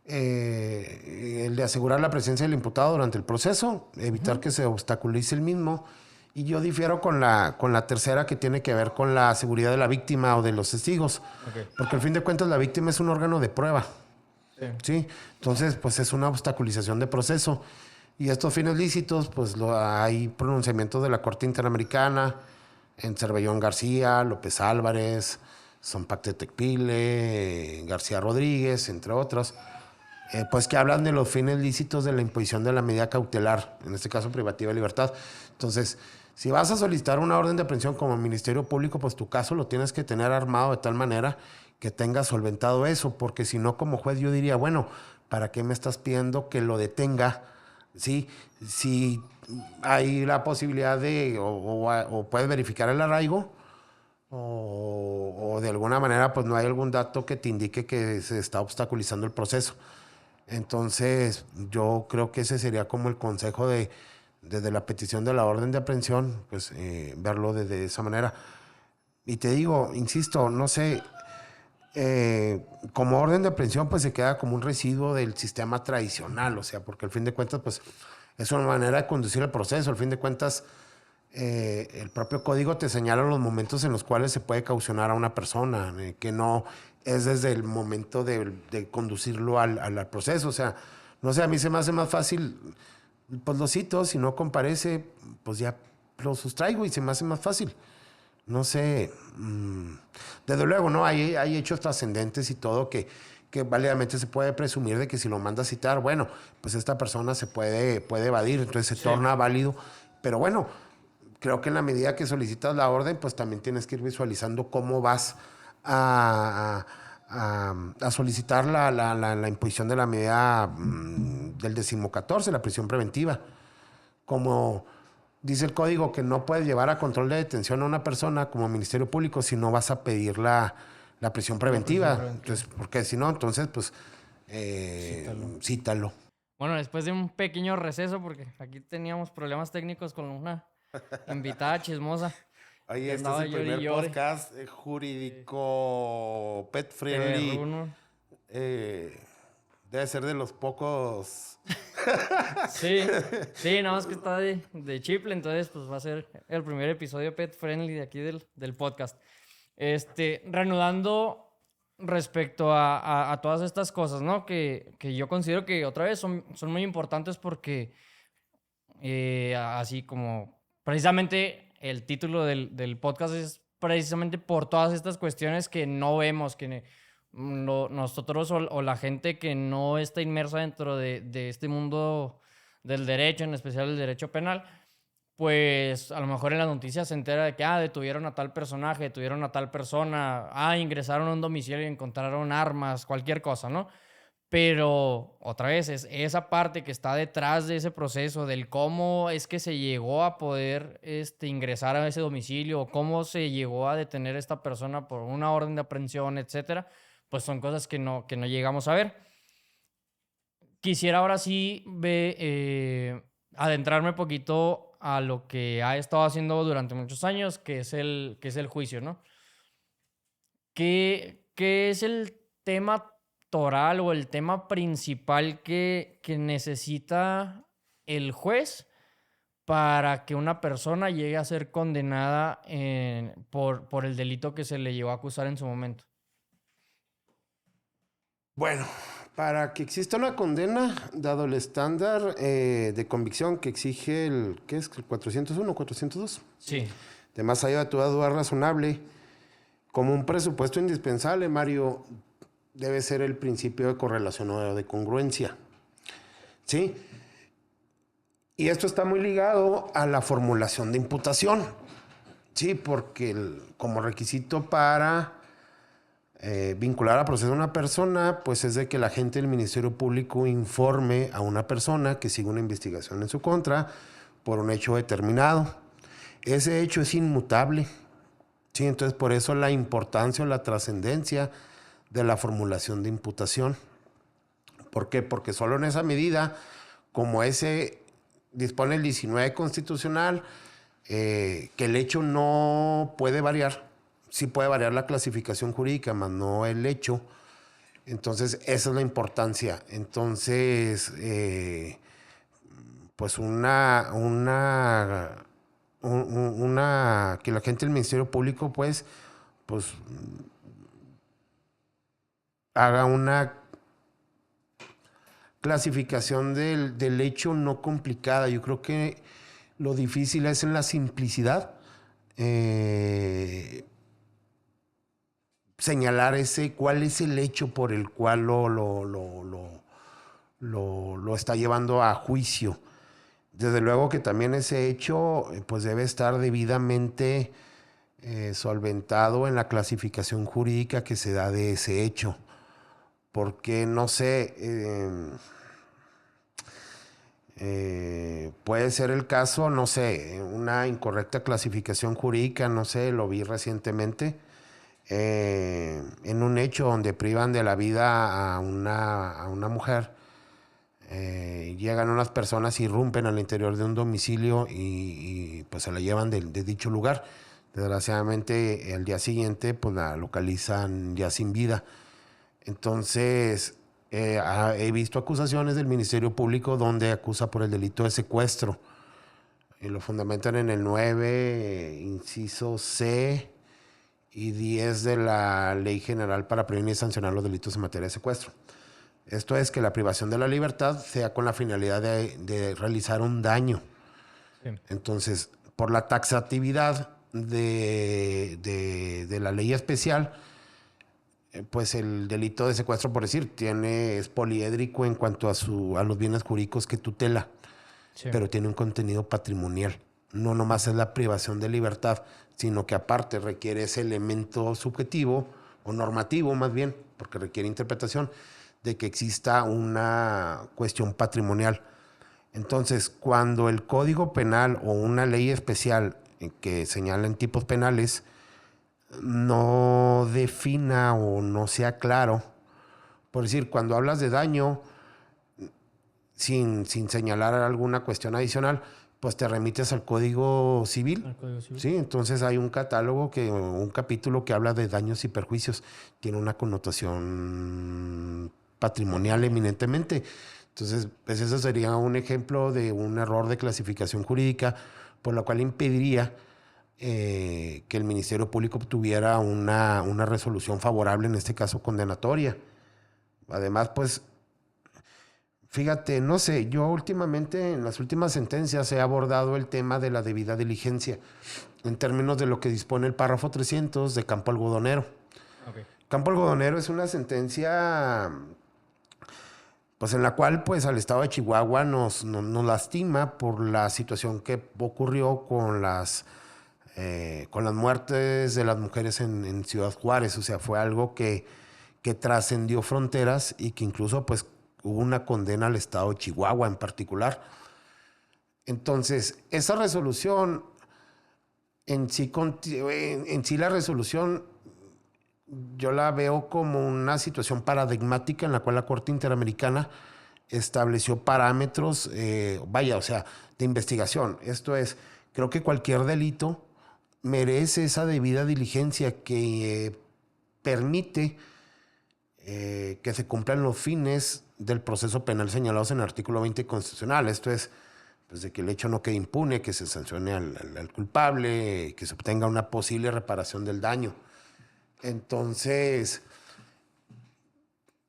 El de asegurar la presencia del imputado durante el proceso, evitar que se obstaculice el mismo. Y yo difiero con la tercera, que tiene que ver con la seguridad de la víctima o de los testigos. Okay. Porque al fin de cuentas la víctima es un órgano de prueba. Sí. ¿Sí? Entonces, pues es una obstaculización de proceso. Y estos fines lícitos, pues hay pronunciamientos de la Corte Interamericana en Cervellón García, López Álvarez, Zompacte Tecpile, García Rodríguez, entre otros, pues que hablan de los fines lícitos de la imposición de la medida cautelar, en este caso privativa de libertad. Entonces, si vas a solicitar una orden de aprehensión como Ministerio Público, pues tu caso lo tienes que tener armado de tal manera que tengas solventado eso, porque si no, como juez yo diría, bueno, ¿para qué me estás pidiendo que lo detenga? ¿Sí? Si hay la posibilidad de, o puedes verificar el arraigo, o de alguna manera pues no hay algún dato que te indique que se está obstaculizando el proceso. Entonces, yo creo que ese sería como el consejo desde la petición de la orden de aprehensión, pues verlo de esa manera. Y te digo, insisto, no sé, como orden de aprehensión pues se queda como un residuo del sistema tradicional, o sea, porque al fin de cuentas pues es una manera de conducir el proceso. Al fin de cuentas, el propio código te señala los momentos en los cuales se puede caucionar a una persona, que no es desde el momento de conducirlo al proceso. O sea, no sé, a mí se me hace más fácil, pues lo cito, si no comparece, pues ya lo sustraigo y se me hace más fácil. No sé, desde luego, ¿no? Hay hechos trascendentes y todo que válidamente se puede presumir de que si lo manda a citar, bueno, pues esta persona se puede evadir, entonces se torna válido. Pero bueno, creo que en la medida que solicitas la orden, pues también tienes que ir visualizando cómo vas a, a solicitar la imposición de la medida del 14º, la prisión preventiva. Como dice el código que no puedes llevar a control de detención a una persona como Ministerio Público si no vas a pedir la prisión preventiva. Entonces, porque si no, entonces, pues, cítalo. Bueno, después de un pequeño receso, porque aquí teníamos problemas técnicos con una invitada chismosa. Oye, este es el primer podcast jurídico pet friendly. Debe ser de los pocos. Sí, no, es que está de Chiple, entonces pues va a ser el primer episodio pet friendly de aquí del podcast. Reanudando respecto a todas estas cosas, ¿no? Que yo considero que otra vez son muy importantes porque así como precisamente el título del podcast es precisamente por todas estas cuestiones que no vemos, que nosotros o la gente que no está inmersa dentro de este mundo del derecho, en especial el derecho penal, pues a lo mejor en las noticias se entera de que detuvieron a tal personaje, detuvieron a tal persona, ingresaron a un domicilio y encontraron armas, cualquier cosa, ¿no? Pero otra vez es esa parte que está detrás de ese proceso, del cómo es que se llegó a poder ingresar a ese domicilio, o cómo se llegó a detener a esta persona por una orden de aprehensión, etcétera, pues son cosas que no llegamos a ver. Quisiera ahora sí adentrarme un poquito a lo que ha estado haciendo durante muchos años, que es el juicio, ¿no? ¿Qué es el tema toral o el tema principal que necesita el juez para que una persona llegue a ser condenada por el delito que se le llevó a acusar en su momento? Bueno, para que exista una condena, dado el estándar de convicción que exige el 401 o 402. Sí. De más allá de toda duda razonable, como un presupuesto indispensable, Mario, debe ser el principio de correlación o de congruencia. ¿Sí? Y esto está muy ligado a la formulación de imputación. Sí, porque como requisito para vincular a proceso a una persona, pues es de que el agente del Ministerio Público informe a una persona que sigue una investigación en su contra por un hecho determinado. Ese hecho es inmutable. Sí, entonces por eso la importancia o la trascendencia de la formulación de imputación. ¿Por qué? Porque solo en esa medida, como ese dispone el 19 constitucional, que el hecho no puede variar. Sí puede variar la clasificación jurídica, más no el hecho. Entonces, esa es la importancia. Entonces, pues que la gente del Ministerio Público, pues haga una clasificación del hecho no complicada. Yo creo que lo difícil es en la simplicidad. Señalar cuál es el hecho por el cual lo está llevando a juicio. Desde luego que también ese hecho pues debe estar debidamente solventado en la clasificación jurídica que se da de ese hecho. Porque, no sé, puede ser el caso, no sé, una incorrecta clasificación jurídica, no sé, lo vi recientemente, en un hecho donde privan de la vida a una mujer. Llegan unas personas, irrumpen al interior de un domicilio y pues se la llevan de dicho lugar. Desgraciadamente, al día siguiente, pues la localizan ya sin vida. Entonces, he visto acusaciones del Ministerio Público donde acusa por el delito de secuestro. Y lo fundamentan en el 9, inciso C y 10 de la Ley General para prevenir y sancionar los delitos en materia de secuestro. Esto es que la privación de la libertad sea con la finalidad de realizar un daño. Sí. Entonces, por la taxatividad de la ley especial, pues el delito de secuestro, por decir, es poliédrico en cuanto a los bienes jurídicos que tutela, sí, pero tiene un contenido patrimonial. no nomás es la privación de libertad, sino que aparte requiere ese elemento subjetivo o normativo más bien, porque requiere interpretación, de que exista una cuestión patrimonial. Entonces, cuando el Código Penal o una ley especial que señala en tipos penales no defina o no sea claro, por decir, cuando hablas de daño, sin señalar alguna cuestión adicional, pues te remites al Código Civil. Al Código Civil. Sí, entonces hay un catálogo, un capítulo que habla de daños y perjuicios. Tiene una connotación patrimonial eminentemente. Entonces, pues eso sería un ejemplo de un error de clasificación jurídica, por lo cual impediría que el Ministerio Público obtuviera una resolución favorable, en este caso condenatoria. Además, pues fíjate, no sé, yo últimamente en las últimas sentencias he abordado el tema de la debida diligencia en términos de lo que dispone el párrafo 300 de Campo Algodonero. Okay. Campo Algodonero es una sentencia pues en la cual pues al estado de Chihuahua nos lastima por la situación que ocurrió con las muertes de las mujeres en Ciudad Juárez. O sea, fue algo que trascendió fronteras y que incluso pues hubo una condena al estado de Chihuahua en particular. Entonces, esa resolución, en sí la resolución, yo la veo como una situación paradigmática en la cual la Corte Interamericana estableció parámetros, o sea, de investigación. Esto es, creo que cualquier delito merece esa debida diligencia que permite que se cumplan los fines del proceso penal señalados en el artículo 20 constitucional. Esto es, pues, de que el hecho no quede impune, que se sancione al culpable, que se obtenga una posible reparación del daño. Entonces,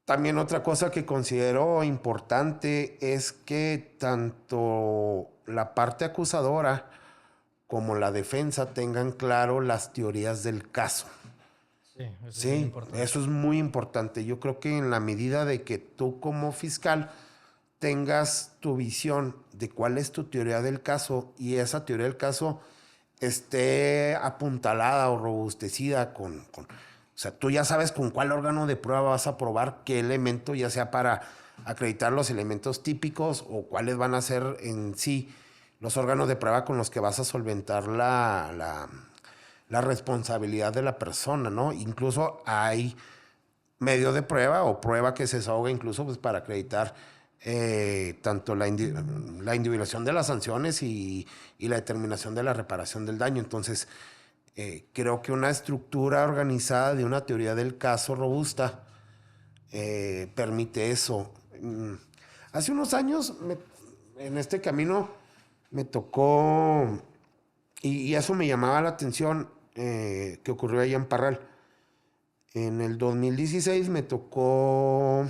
también otra cosa que considero importante es que tanto la parte acusadora como la defensa tengan claro las teorías del caso. Sí, eso es muy Sí, importante. eso es muy importante. Yo creo que en la medida de que tú como fiscal tengas tu visión de cuál es tu teoría del caso y esa teoría del caso esté apuntalada o robustecida o sea, tú ya sabes con cuál órgano de prueba vas a probar qué elemento, ya sea para acreditar los elementos típicos o cuáles van a ser en sí los órganos de prueba con los que vas a solventar la responsabilidad de la persona, ¿no? Incluso hay medio de prueba o prueba que se desahoga incluso pues, para acreditar tanto la individuación de las sanciones y la determinación de la reparación del daño. Entonces, creo que una estructura organizada de una teoría del caso robusta permite eso. Hace unos años, en este camino, me tocó, y eso me llamaba la atención, que ocurrió allá en Parral. En el 2016 me tocó,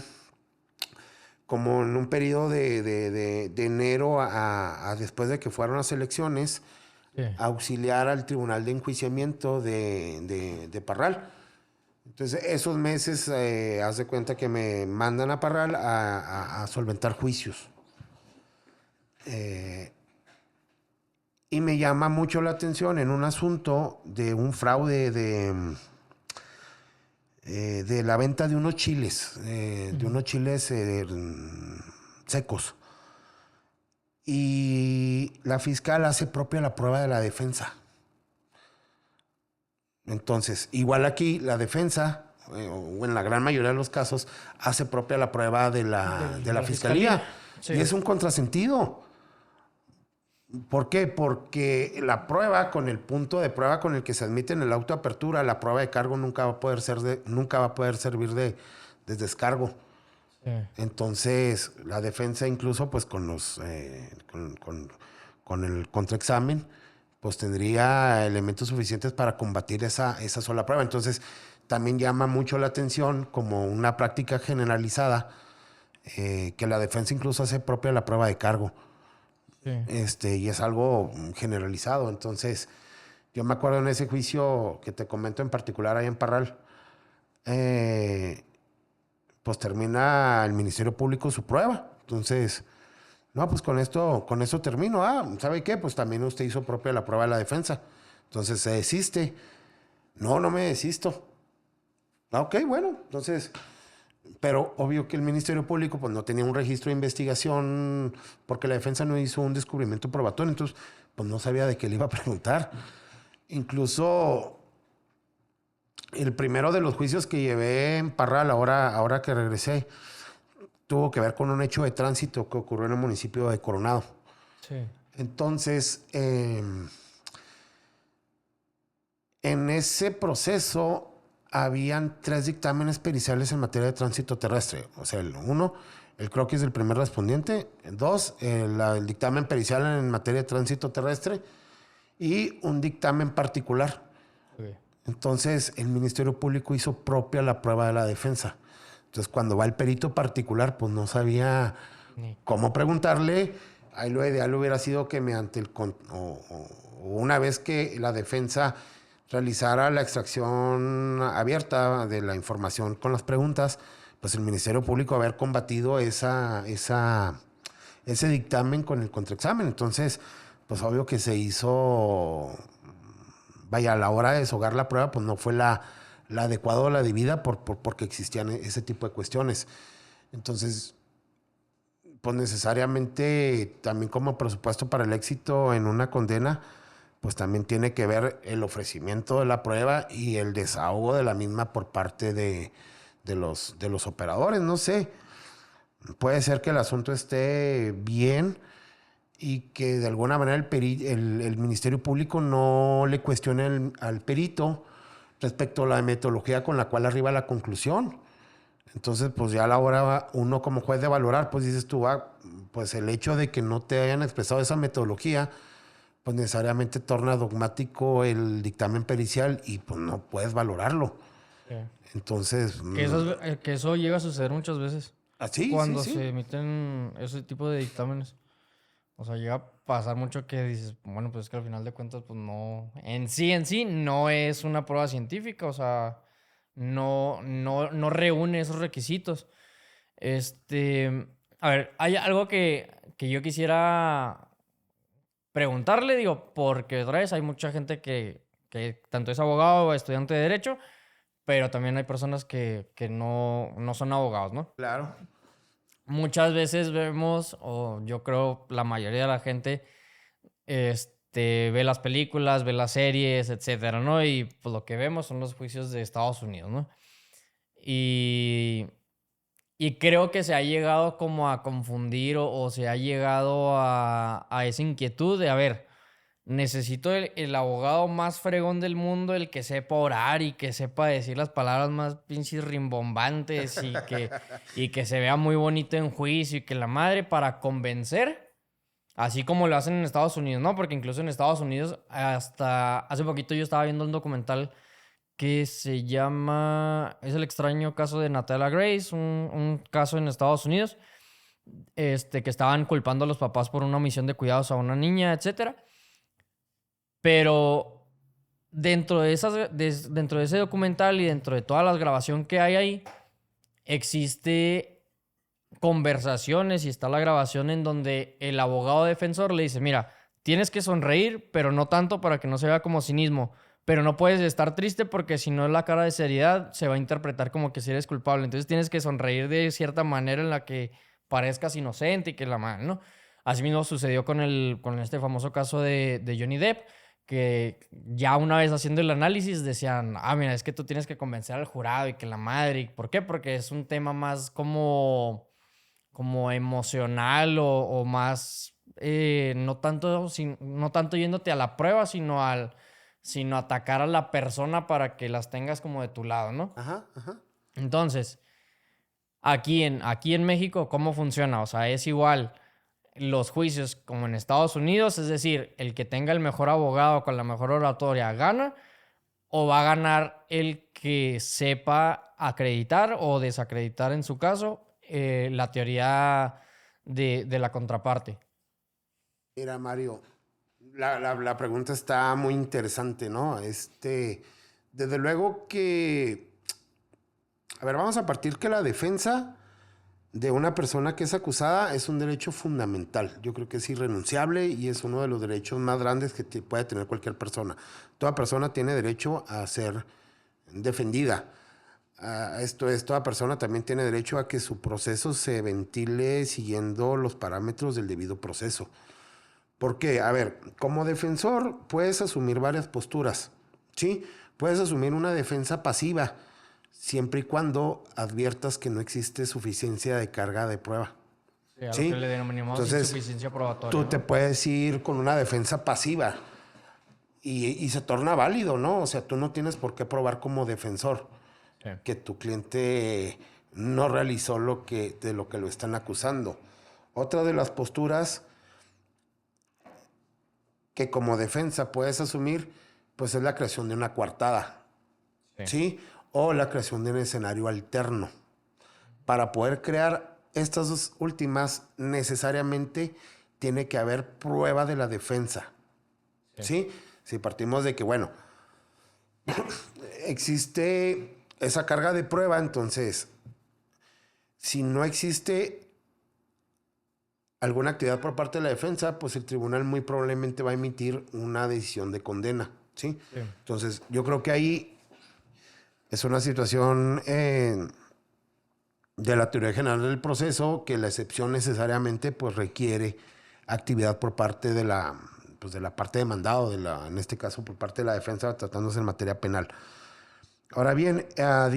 como en un periodo de enero a después de que fueron las elecciones, Sí. auxiliar al Tribunal de Enjuiciamiento de Parral. Entonces, esos meses, haz de cuenta que me mandan a Parral a solventar juicios. Y me llama mucho la atención en un asunto de un fraude de la venta de unos chiles, secos. Y la fiscal hace propia la prueba de la defensa. Entonces, igual aquí la defensa, o en la gran mayoría de los casos, hace propia la prueba de la fiscalía. Sí. Y es un contrasentido. ¿Por qué? Porque la prueba, con el punto de prueba con el que se admite en el auto de apertura, la prueba de cargo nunca va a poder servir de descargo. Sí. Entonces, la defensa incluso pues con el contraexamen, pues tendría elementos suficientes para combatir esa sola prueba. Entonces, también llama mucho la atención como una práctica generalizada que la defensa incluso hace propia la prueba de cargo. Sí. Y es algo generalizado. Entonces, yo me acuerdo en ese juicio que te comento en particular ahí en Parral, pues termina el Ministerio Público su prueba. Entonces, No, pues con eso termino. Ah, ¿sabe qué? Pues también usted hizo propia la prueba de la defensa. Entonces se desiste. No, no me desisto. Ah, ok, bueno, entonces, pero obvio que el Ministerio Público pues no tenía un registro de investigación porque la defensa no hizo un descubrimiento probatorio, entonces pues no sabía de qué le iba a preguntar. Incluso el primero de los juicios que llevé en Parral, ahora que regresé, tuvo que ver con un hecho de tránsito que ocurrió en el municipio de Coronado. Sí. Entonces, en ese proceso habían 3 dictámenes periciales en materia de tránsito terrestre. O sea, el croquis del primer respondiente. 2, el dictamen pericial en materia de tránsito terrestre. Y un dictamen particular. Okay. Entonces, el Ministerio Público hizo propia la prueba de la defensa. Entonces, cuando va el perito particular, pues no sabía cómo preguntarle. Ahí lo ideal hubiera sido que mediante o una vez que la defensa realizara la extracción abierta de la información con las preguntas, pues el Ministerio Público haber combatido ese dictamen con el contraexamen. Entonces, pues obvio que se hizo, vaya, a la hora de deshogar la prueba, pues no fue la adecuada o la debida porque existían ese tipo de cuestiones. Entonces, pues necesariamente también como presupuesto para el éxito en una condena, pues también tiene que ver el ofrecimiento de la prueba y el desahogo de la misma por parte de los operadores. No sé, puede ser que el asunto esté bien y que de alguna manera el Ministerio Público no le cuestione al perito respecto a la metodología con la cual arriba la conclusión. Entonces, pues ya a la hora uno como juez de valorar, pues dices tú, pues el hecho de que no te hayan expresado esa metodología, pues necesariamente torna dogmático el dictamen pericial y pues no puedes valorarlo. Sí. Entonces, Que eso llega a suceder muchas veces. sí, sí, Cuando sí. se emiten ese tipo de dictámenes. O sea, llega a pasar mucho que dices, bueno, pues es que al final de cuentas, pues no, en sí, no es una prueba científica, o sea, no reúne esos requisitos. A ver, hay algo que yo quisiera preguntarle, digo, porque otra vez hay mucha gente que tanto es abogado o estudiante de derecho, pero también hay personas que no son abogados, ¿no? Claro. Muchas veces vemos, o yo creo la mayoría de la gente, ve las películas, ve las series, etcétera, ¿no? Y pues lo que vemos son los juicios de Estados Unidos, ¿no? Y, y creo que se ha llegado como a confundir o se ha llegado a esa inquietud de, a ver, necesito el abogado más fregón del mundo, el que sepa orar y que sepa decir las palabras más pinches rimbombantes y que se vea muy bonito en juicio y que la madre para convencer, así como lo hacen en Estados Unidos, ¿no? Porque incluso en Estados Unidos, hasta hace poquito yo estaba viendo un documental que se llama, es el extraño caso de Natalia Grace, un caso en Estados Unidos, que estaban culpando a los papás por una omisión de cuidados a una niña, etcétera. Pero dentro de dentro de ese documental y dentro de toda la grabación que hay ahí, existe conversaciones y está la grabación en donde el abogado defensor le dice, mira, tienes que sonreír, pero no tanto para que no se vea como cinismo, pero no puedes estar triste porque si no la cara de seriedad se va a interpretar como que si eres culpable. Entonces tienes que sonreír de cierta manera en la que parezcas inocente y que la mano, ¿no? Así mismo sucedió con este famoso caso de Johnny Depp, que ya una vez haciendo el análisis decían, mira, es que tú tienes que convencer al jurado y que la madre, ¿por qué? Porque es un tema más como emocional o más, no tanto yéndote a la prueba, sino atacar a la persona para que las tengas como de tu lado, ¿no? Ajá, ajá. Entonces, aquí en México, ¿cómo funciona? O sea, es igual los juicios como en Estados Unidos, es decir, el que tenga el mejor abogado con la mejor oratoria gana, o va a ganar el que sepa acreditar o desacreditar en su caso la teoría de la contraparte. Mira, Mario, la pregunta está muy interesante, ¿no? Desde luego que, a ver, vamos a partir que la defensa de una persona que es acusada es un derecho fundamental. Yo creo que es irrenunciable y es uno de los derechos más grandes que puede tener cualquier persona. Toda persona tiene derecho a ser defendida. Esto es, toda persona también tiene derecho a que su proceso se ventile siguiendo los parámetros del debido proceso. Porque, a ver, como defensor puedes asumir varias posturas, ¿sí? Puedes asumir una defensa pasiva, siempre y cuando adviertas que no existe suficiencia de carga de prueba. Sí, a lo ¿Sí? que le denominamos Entonces, insuficiencia probatoria, tú ¿no? te puedes ir con una defensa pasiva y se torna válido, ¿no? O sea, tú no tienes por qué probar como defensor Sí. que tu cliente no realizó de lo que lo están acusando. Otra de las posturas que como defensa puedes asumir, pues es la creación de una coartada, Sí. ¿sí? O la creación de un escenario alterno. Para poder crear estas dos últimas, necesariamente tiene que haber prueba de la defensa, ¿sí? Si partimos de que, bueno, existe esa carga de prueba, entonces, si no existe alguna actividad por parte de la defensa, pues el tribunal muy probablemente va a emitir una decisión de condena, ¿sí? Sí. Entonces, yo creo que ahí es una situación de la teoría general del proceso que la excepción necesariamente pues requiere actividad por parte de la parte demandada, en este caso por parte de la defensa tratándose en materia penal. Ahora bien, en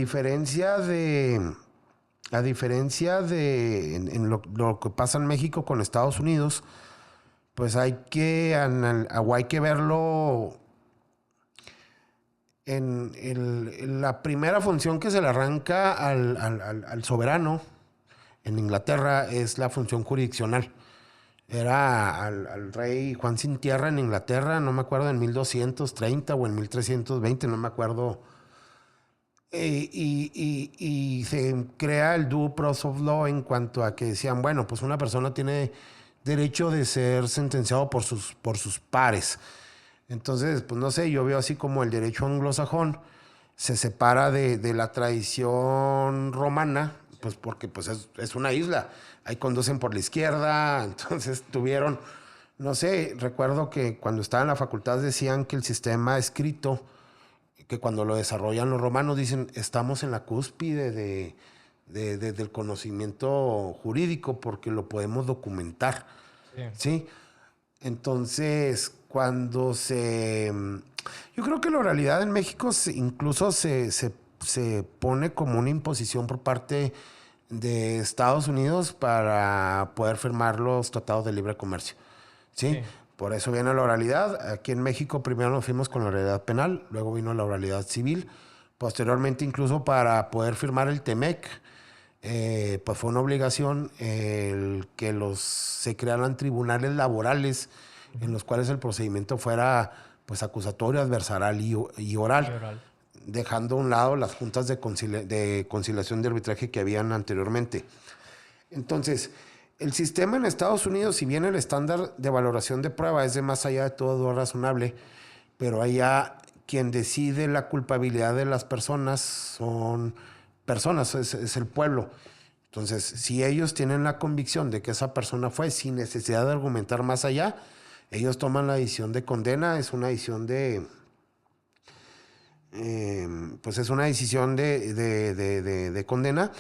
lo que pasa en México con Estados Unidos, pues hay que verlo en la primera función que se le arranca al soberano en Inglaterra es la función jurisdiccional. Era al rey Juan Sin Tierra en Inglaterra, no me acuerdo, en 1230 o en 1320, no me acuerdo. Y se crea el due process of law en cuanto a que decían, bueno, pues una persona tiene derecho de ser sentenciado por sus pares. Entonces, pues no sé, yo veo así como el derecho anglosajón se separa de la tradición romana, pues porque pues es una isla. Ahí conducen por la izquierda, entonces tuvieron, no sé, recuerdo que cuando estaba en la facultad decían que el sistema escrito, que cuando lo desarrollan los romanos dicen, estamos en la cúspide del conocimiento jurídico porque lo podemos documentar, Sí. ¿sí? Entonces, yo creo que la oralidad en México incluso se pone como una imposición por parte de Estados Unidos para poder firmar los tratados de libre comercio. ¿Sí? Sí. Por eso viene la oralidad. Aquí en México primero nos fuimos con la oralidad penal, luego vino la oralidad civil. Posteriormente, incluso para poder firmar el TEMEC, pues fue una obligación el que se crearan tribunales laborales en los cuales el procedimiento fuera pues acusatorio, adversarial y oral, Y oral. dejando a un lado las juntas de conciliación de arbitraje que habían anteriormente. Entonces, el sistema en Estados Unidos, si bien el estándar de valoración de prueba es de más allá de todo razonable, pero allá quien decide la culpabilidad de las personas son personas, es el pueblo. Entonces, si ellos tienen la convicción de que esa persona fue sin necesidad de argumentar más allá, ellos toman la decisión de condena, es una decisión pues es una decisión de condena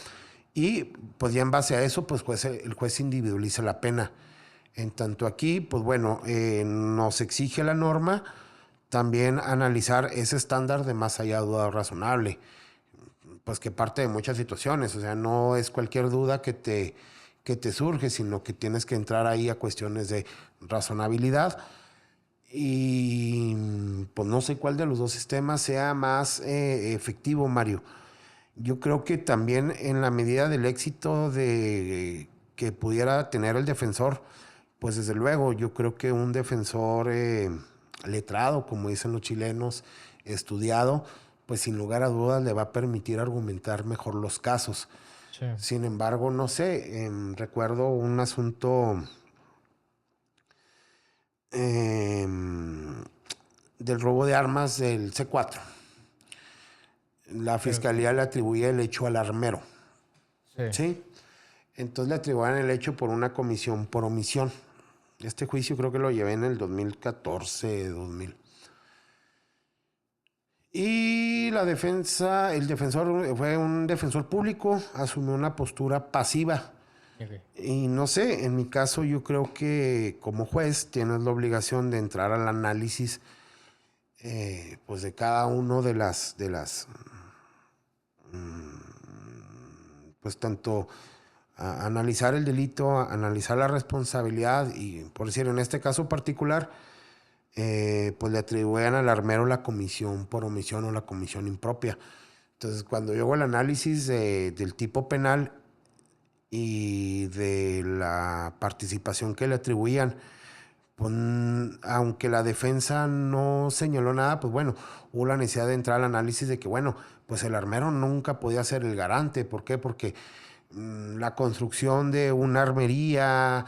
y pues ya en base a eso, pues el juez individualiza la pena. En tanto aquí, pues bueno, nos exige la norma también analizar ese estándar de más allá de duda razonable, pues que parte de muchas situaciones, o sea, no es cualquier duda que te surge, sino que tienes que entrar ahí a cuestiones de razonabilidad y pues no sé cuál de los dos sistemas sea más efectivo, Mario. Yo creo que también en la medida del éxito que pudiera tener el defensor, pues desde luego yo creo que un defensor letrado, como dicen los chilenos, estudiado, pues sin lugar a dudas le va a permitir argumentar mejor los casos. Sí. Sin embargo, no sé, recuerdo un asunto eh, del robo de armas del C4. La Sí. fiscalía le atribuye el hecho al armero, Sí. ¿sí? Entonces le atribuían el hecho por una comisión por omisión. Este juicio creo que lo llevé en el 2014, 2000. Y la defensa, el defensor fue un defensor público, asumió una postura pasiva. Ok. Y no sé, en mi caso yo creo que como juez tienes la obligación de entrar al análisis pues de cada uno de las pues tanto analizar el delito, analizar la responsabilidad y por decir en este caso particular pues le atribuían al armero la comisión por omisión o la comisión impropia. Entonces, cuando yo hago el análisis del tipo penal y de la participación que le atribuían, pues, aunque la defensa no señaló nada, pues bueno, hubo la necesidad de entrar al análisis de que, bueno, pues el armero nunca podía ser el garante. ¿Por qué? Porque la construcción de una armería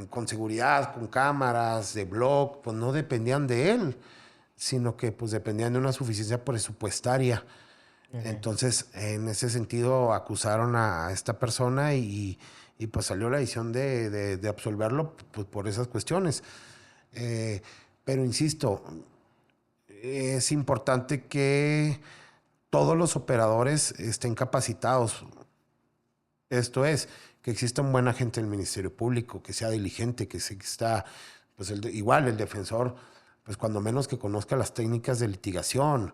con seguridad, con cámaras, de blog, pues no dependían de él, sino que pues dependían de una suficiencia presupuestaria. Ok. Entonces, en ese sentido, acusaron a esta persona y pues salió la decisión de absolverlo pues, por esas cuestiones. Eh, pero insisto, es importante que todos los operadores estén capacitados. Esto es, que exista un buen agente del Ministerio Público, que sea diligente, que exista, pues igual el defensor, pues cuando menos que conozca las técnicas de litigación.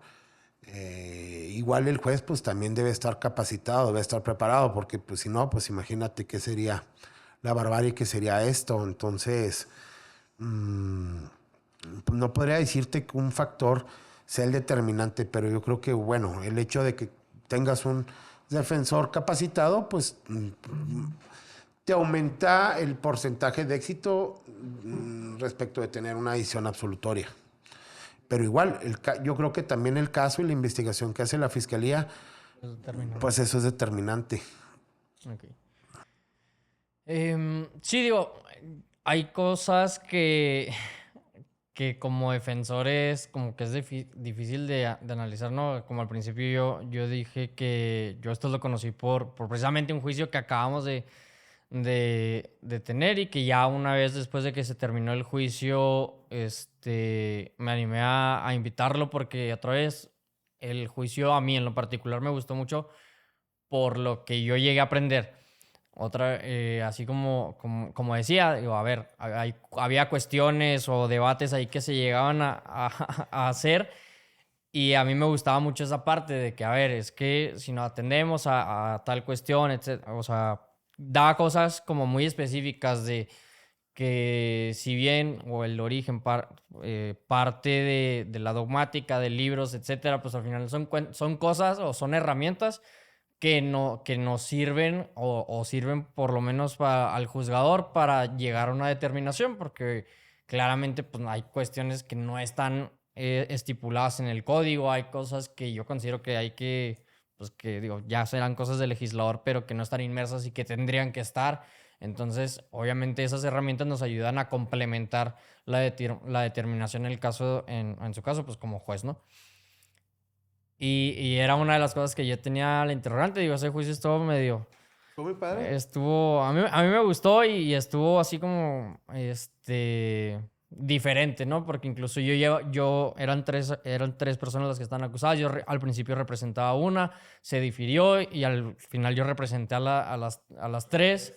Igual el juez pues también debe estar capacitado, debe estar preparado, porque pues si no, pues imagínate qué sería la barbarie que sería esto. Entonces, mmm, no podría decirte que un factor sea el determinante, pero yo creo que, bueno, el hecho de que tengas un defensor capacitado, pues te aumenta el porcentaje de éxito respecto de tener una decisión absolutoria. Pero igual, yo creo que también el caso y la investigación que hace la fiscalía, Es determinante. pues eso es determinante. Ok. Sí, digo, hay cosas que como defensores como que es difícil de analizar, ¿no? Como al principio yo dije que yo esto lo conocí por precisamente un juicio que acabamos de tener y que ya una vez después de que se terminó el juicio, me animé a invitarlo porque otra vez el juicio a mí en lo particular me gustó mucho por lo que yo llegué a aprender. Así como decía, digo, a ver, había cuestiones o debates ahí que se llegaban a hacer y a mí me gustaba mucho esa parte de que, a ver, es que si no atendemos a tal cuestión, etc., o sea, daba cosas como muy específicas de que si bien o el origen parte de la dogmática de libros, etcétera, pues al final son cosas o son herramientas que nos sirven o sirven por lo menos al juzgador para llegar a una determinación, porque claramente pues, hay cuestiones que no están estipuladas en el código, hay cosas que yo considero que hay pues que digo, ya serán cosas del legislador, pero que no están inmersas y que tendrían que estar. Entonces, obviamente esas herramientas nos ayudan a complementar la determinación en el caso, en su caso, pues como juez, ¿no? Y era una de las cosas que yo tenía la interrogante. Digo, ese juicio estuvo medio. Fue muy padre. A mí me gustó y estuvo así como. Diferente, ¿no? Porque incluso eran tres personas las que estaban acusadas. Al principio representaba una, se difirió y al final yo representé a las tres.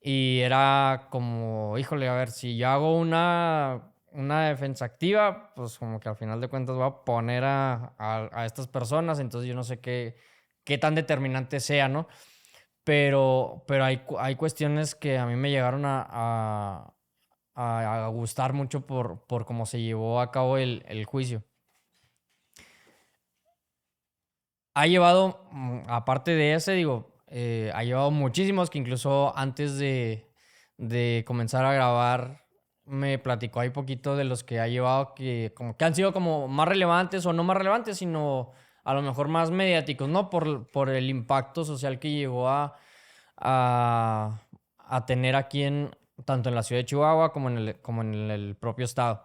Y era como, híjole, a ver, si yo hago una defensa activa, pues como que al final de cuentas voy a poner a estas personas, entonces yo no sé qué tan determinante sea, ¿no? Pero hay cuestiones que a mí me llegaron a gustar mucho por cómo se llevó a cabo el juicio. Ha llevado, aparte de ese, digo, ha llevado muchísimos que incluso antes de comenzar a grabar me platicó ahí poquito de los que ha llevado que como que han sido como más relevantes o no más relevantes, sino a lo mejor más mediáticos, ¿no? Por el impacto social que llegó a, a tener aquí tanto en la ciudad de Chihuahua como en el propio estado.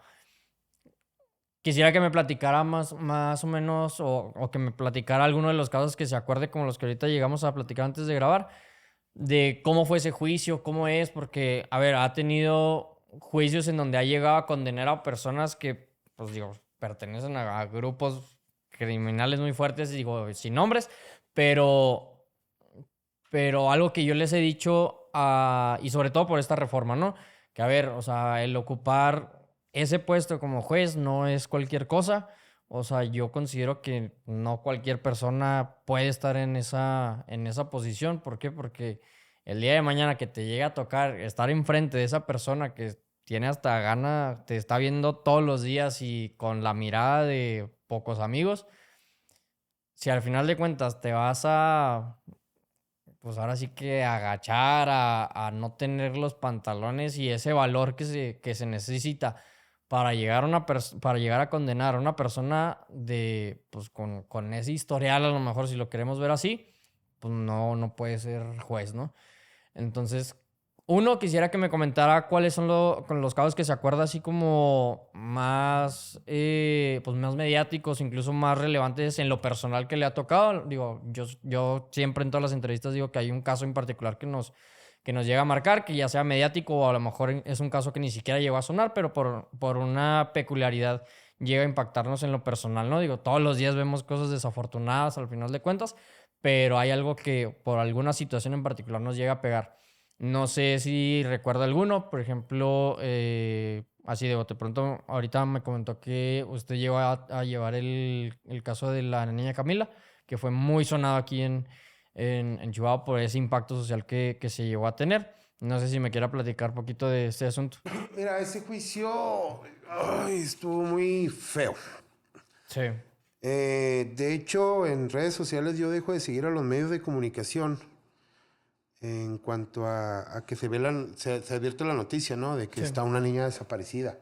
Quisiera que me platicara más o menos, o que me platicara alguno de los casos que se acuerde, como los que ahorita llegamos a platicar antes de grabar, de cómo fue ese juicio, cómo es, porque, a ver, ha tenido juicios en donde ha llegado a condenar a personas que, pues digo, pertenecen a grupos criminales muy fuertes, digo, sin nombres, pero, pero algo que yo les he dicho, y sobre todo por esta reforma, ¿no? Que, a ver, o sea, el ocupar ese puesto como juez no es cualquier cosa. O sea, yo considero que no cualquier persona puede estar en esa posición. ¿Por qué? Porque el día de mañana que te llegue a tocar estar enfrente de esa persona que tiene hasta gana, te está viendo todos los días y con la mirada de pocos amigos, si al final de cuentas te vas a, pues ahora sí que agachar, a no tener los pantalones y ese valor que se necesita para llegar a para llegar a condenar a una persona de, pues con ese historial, a lo mejor si lo queremos ver así, pues no puede ser juez, ¿no? Entonces, uno, quisiera que me comentara cuáles son con los casos que se acuerda así como más, pues más mediáticos, incluso más relevantes en lo personal que le ha tocado. Digo, yo siempre en todas las entrevistas digo que hay un caso en particular que nos llega a marcar, que ya sea mediático o a lo mejor es un caso que ni siquiera llegó a sonar, pero por una peculiaridad llega a impactarnos en lo personal, ¿no? Digo, todos los días vemos cosas desafortunadas al final de cuentas, pero hay algo que por alguna situación en particular nos llega a pegar. No sé si recuerda alguno, por ejemplo, así de bote pronto, ahorita me comentó que usted llegó a llevar el caso de la niña Camila, que fue muy sonado aquí en Chihuahua por ese impacto social que se llegó a tener. No sé si me quiera platicar un poquito de este asunto. Mira, ese juicio estuvo muy feo. Sí, De hecho, en redes sociales yo dejo de seguir a los medios de comunicación en cuanto a que se advierte la noticia, ¿no? De que sí, está una niña desaparecida.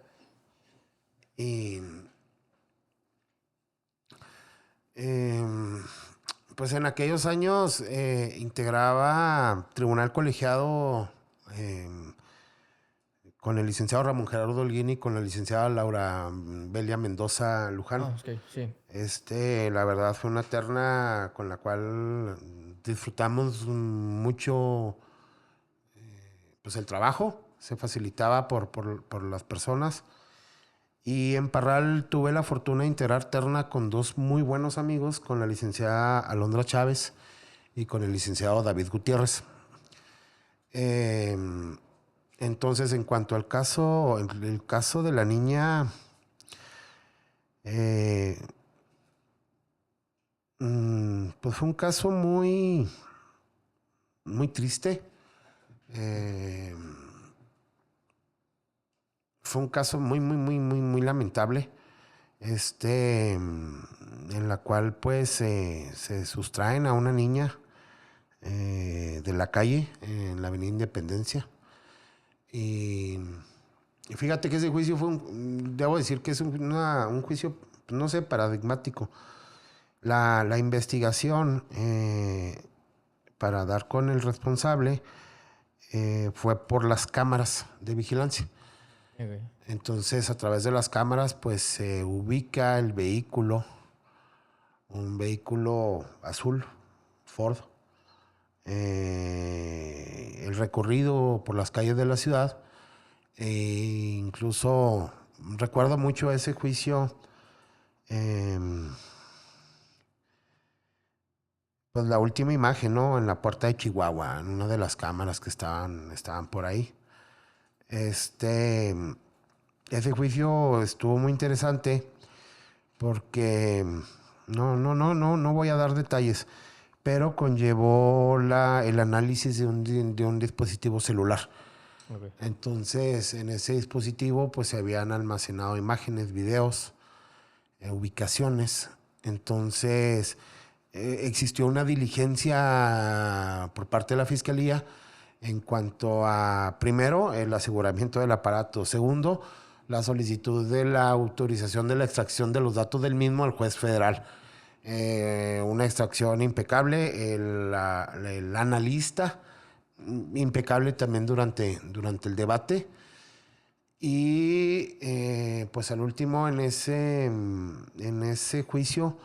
Y em, pues en aquellos años integraba tribunal colegiado em, con el licenciado Ramón Gerardo Holguín y con la licenciada Laura Belia Mendoza Luján. ah, ok, sí, La verdad fue una terna con la cual disfrutamos mucho pues el trabajo, se facilitaba por las personas. Y en Parral tuve la fortuna de integrar terna con dos muy buenos amigos, con la licenciada Alondra Chávez y con el licenciado David Gutiérrez. Eh, entonces, en cuanto al caso, el caso de la niña, eh, pues fue un caso muy triste. Eh, Fue un caso muy lamentable. En la cual pues se sustraen a una niña de la calle en la Avenida Independencia. Y, y fíjate que ese juicio debo decir que es un juicio, no sé, paradigmático. La investigación para dar con el responsable fue por las cámaras de vigilancia. ok, Entonces, a través de las cámaras, pues se ubica el vehículo, un vehículo azul, Ford. El recorrido por las calles de la ciudad. Incluso recuerdo mucho ese juicio, eh, pues la última imagen, ¿no? En la puerta de Chihuahua, en una de las cámaras que estaban por ahí. Este, Ese juicio estuvo muy interesante porque no voy a dar detalles, pero conllevó el análisis de un dispositivo celular. ok. Entonces, en ese dispositivo pues se habían almacenado imágenes, videos, ubicaciones. Entonces, existió una diligencia por parte de la Fiscalía en cuanto a, primero, el aseguramiento del aparato. Segundo, la solicitud de la autorización de la extracción de los datos del mismo al juez federal. Una extracción impecable. El analista, impecable también durante el debate. Y pues al último en ese juicio,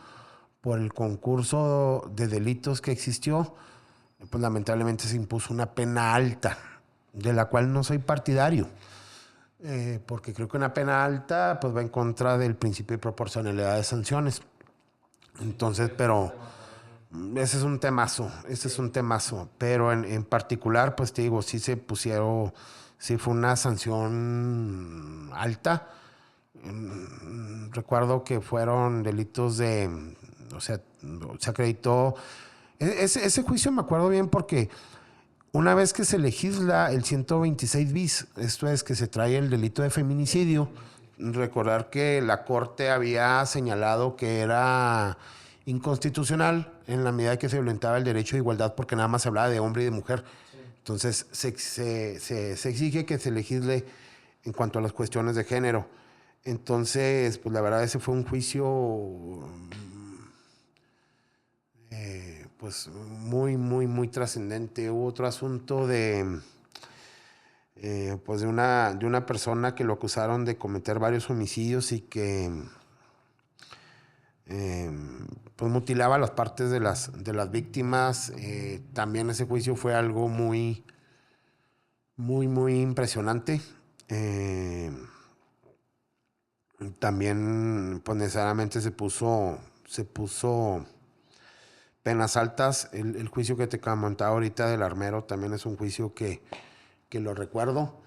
por el concurso de delitos que existió, pues lamentablemente se impuso una pena alta, de la cual no soy partidario, porque creo que una pena alta pues va en contra del principio de proporcionalidad de sanciones. Entonces, pero ese es un temazo, pero en particular, pues te digo, sí se pusieron, sí fue una sanción alta. Recuerdo que fueron delitos de, o sea, se acreditó, ese juicio me acuerdo bien porque una vez que se legisla el 126 bis, esto es que se trae el delito de feminicidio, recordar que la Corte había señalado que era inconstitucional en la medida que se violentaba el derecho de igualdad porque nada más se hablaba de hombre y de mujer. Entonces se exige que se legisle en cuanto a las cuestiones de género. Entonces, pues la verdad ese fue un juicio pues muy trascendente. Hubo otro asunto de pues de una persona que lo acusaron de cometer varios homicidios y que pues mutilaba las partes de las víctimas. También ese juicio fue algo muy impresionante. También pues necesariamente se puso penas altas. El juicio que te comentaba ahorita del armero también es un juicio que lo recuerdo.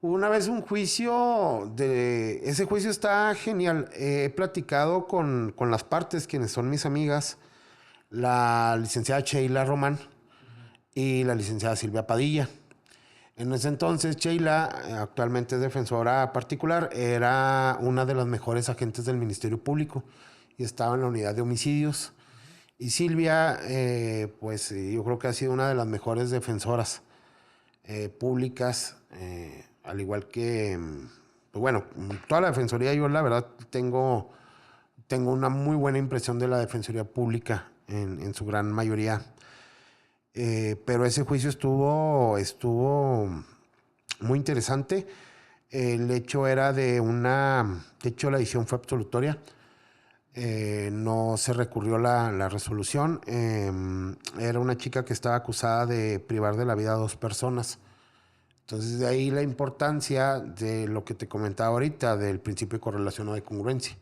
Hubo una vez un juicio, ese juicio está genial. He platicado con las partes, quienes son mis amigas, la licenciada Sheila Román y la licenciada Silvia Padilla. En ese entonces, Sheila, actualmente es defensora particular, era una de las mejores agentes del Ministerio Público y estaba en la unidad de homicidios. Y Silvia, pues yo creo que ha sido una de las mejores defensoras públicas, al igual que, pues bueno, toda la defensoría, yo la verdad tengo una muy buena impresión de la defensoría pública en su gran mayoría. Pero ese juicio estuvo muy interesante. El hecho era de la decisión fue absolutoria. No se recurrió la resolución. Era una chica que estaba acusada de privar de la vida a 2 personas. Entonces, de ahí la importancia de lo que te comentaba ahorita, del principio de correlación o de congruencia.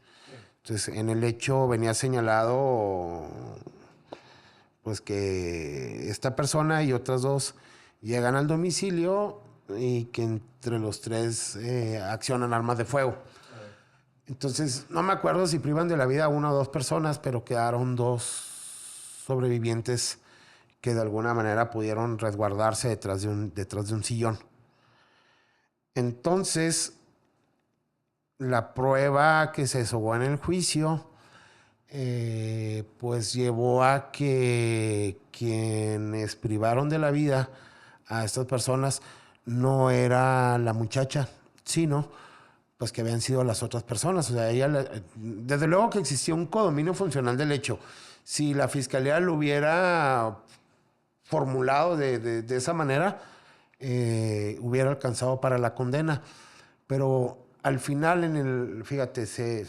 Entonces, en el hecho venía señalado pues que esta persona y otras 2 llegan al domicilio y que entre los 3 accionan armas de fuego. Entonces, no me acuerdo si privan de la vida a 1 o 2 personas, pero quedaron 2 sobrevivientes que de alguna manera pudieron resguardarse detrás de un sillón. Entonces, la prueba que se desahogó en el juicio pues llevó a que quienes privaron de la vida a estas personas no era la muchacha, sino pues que habían sido las otras personas. O sea, desde luego que existía un codominio funcional del hecho. Si la fiscalía lo hubiera formulado de esa manera, hubiera alcanzado para la condena. Pero al final, fíjate, se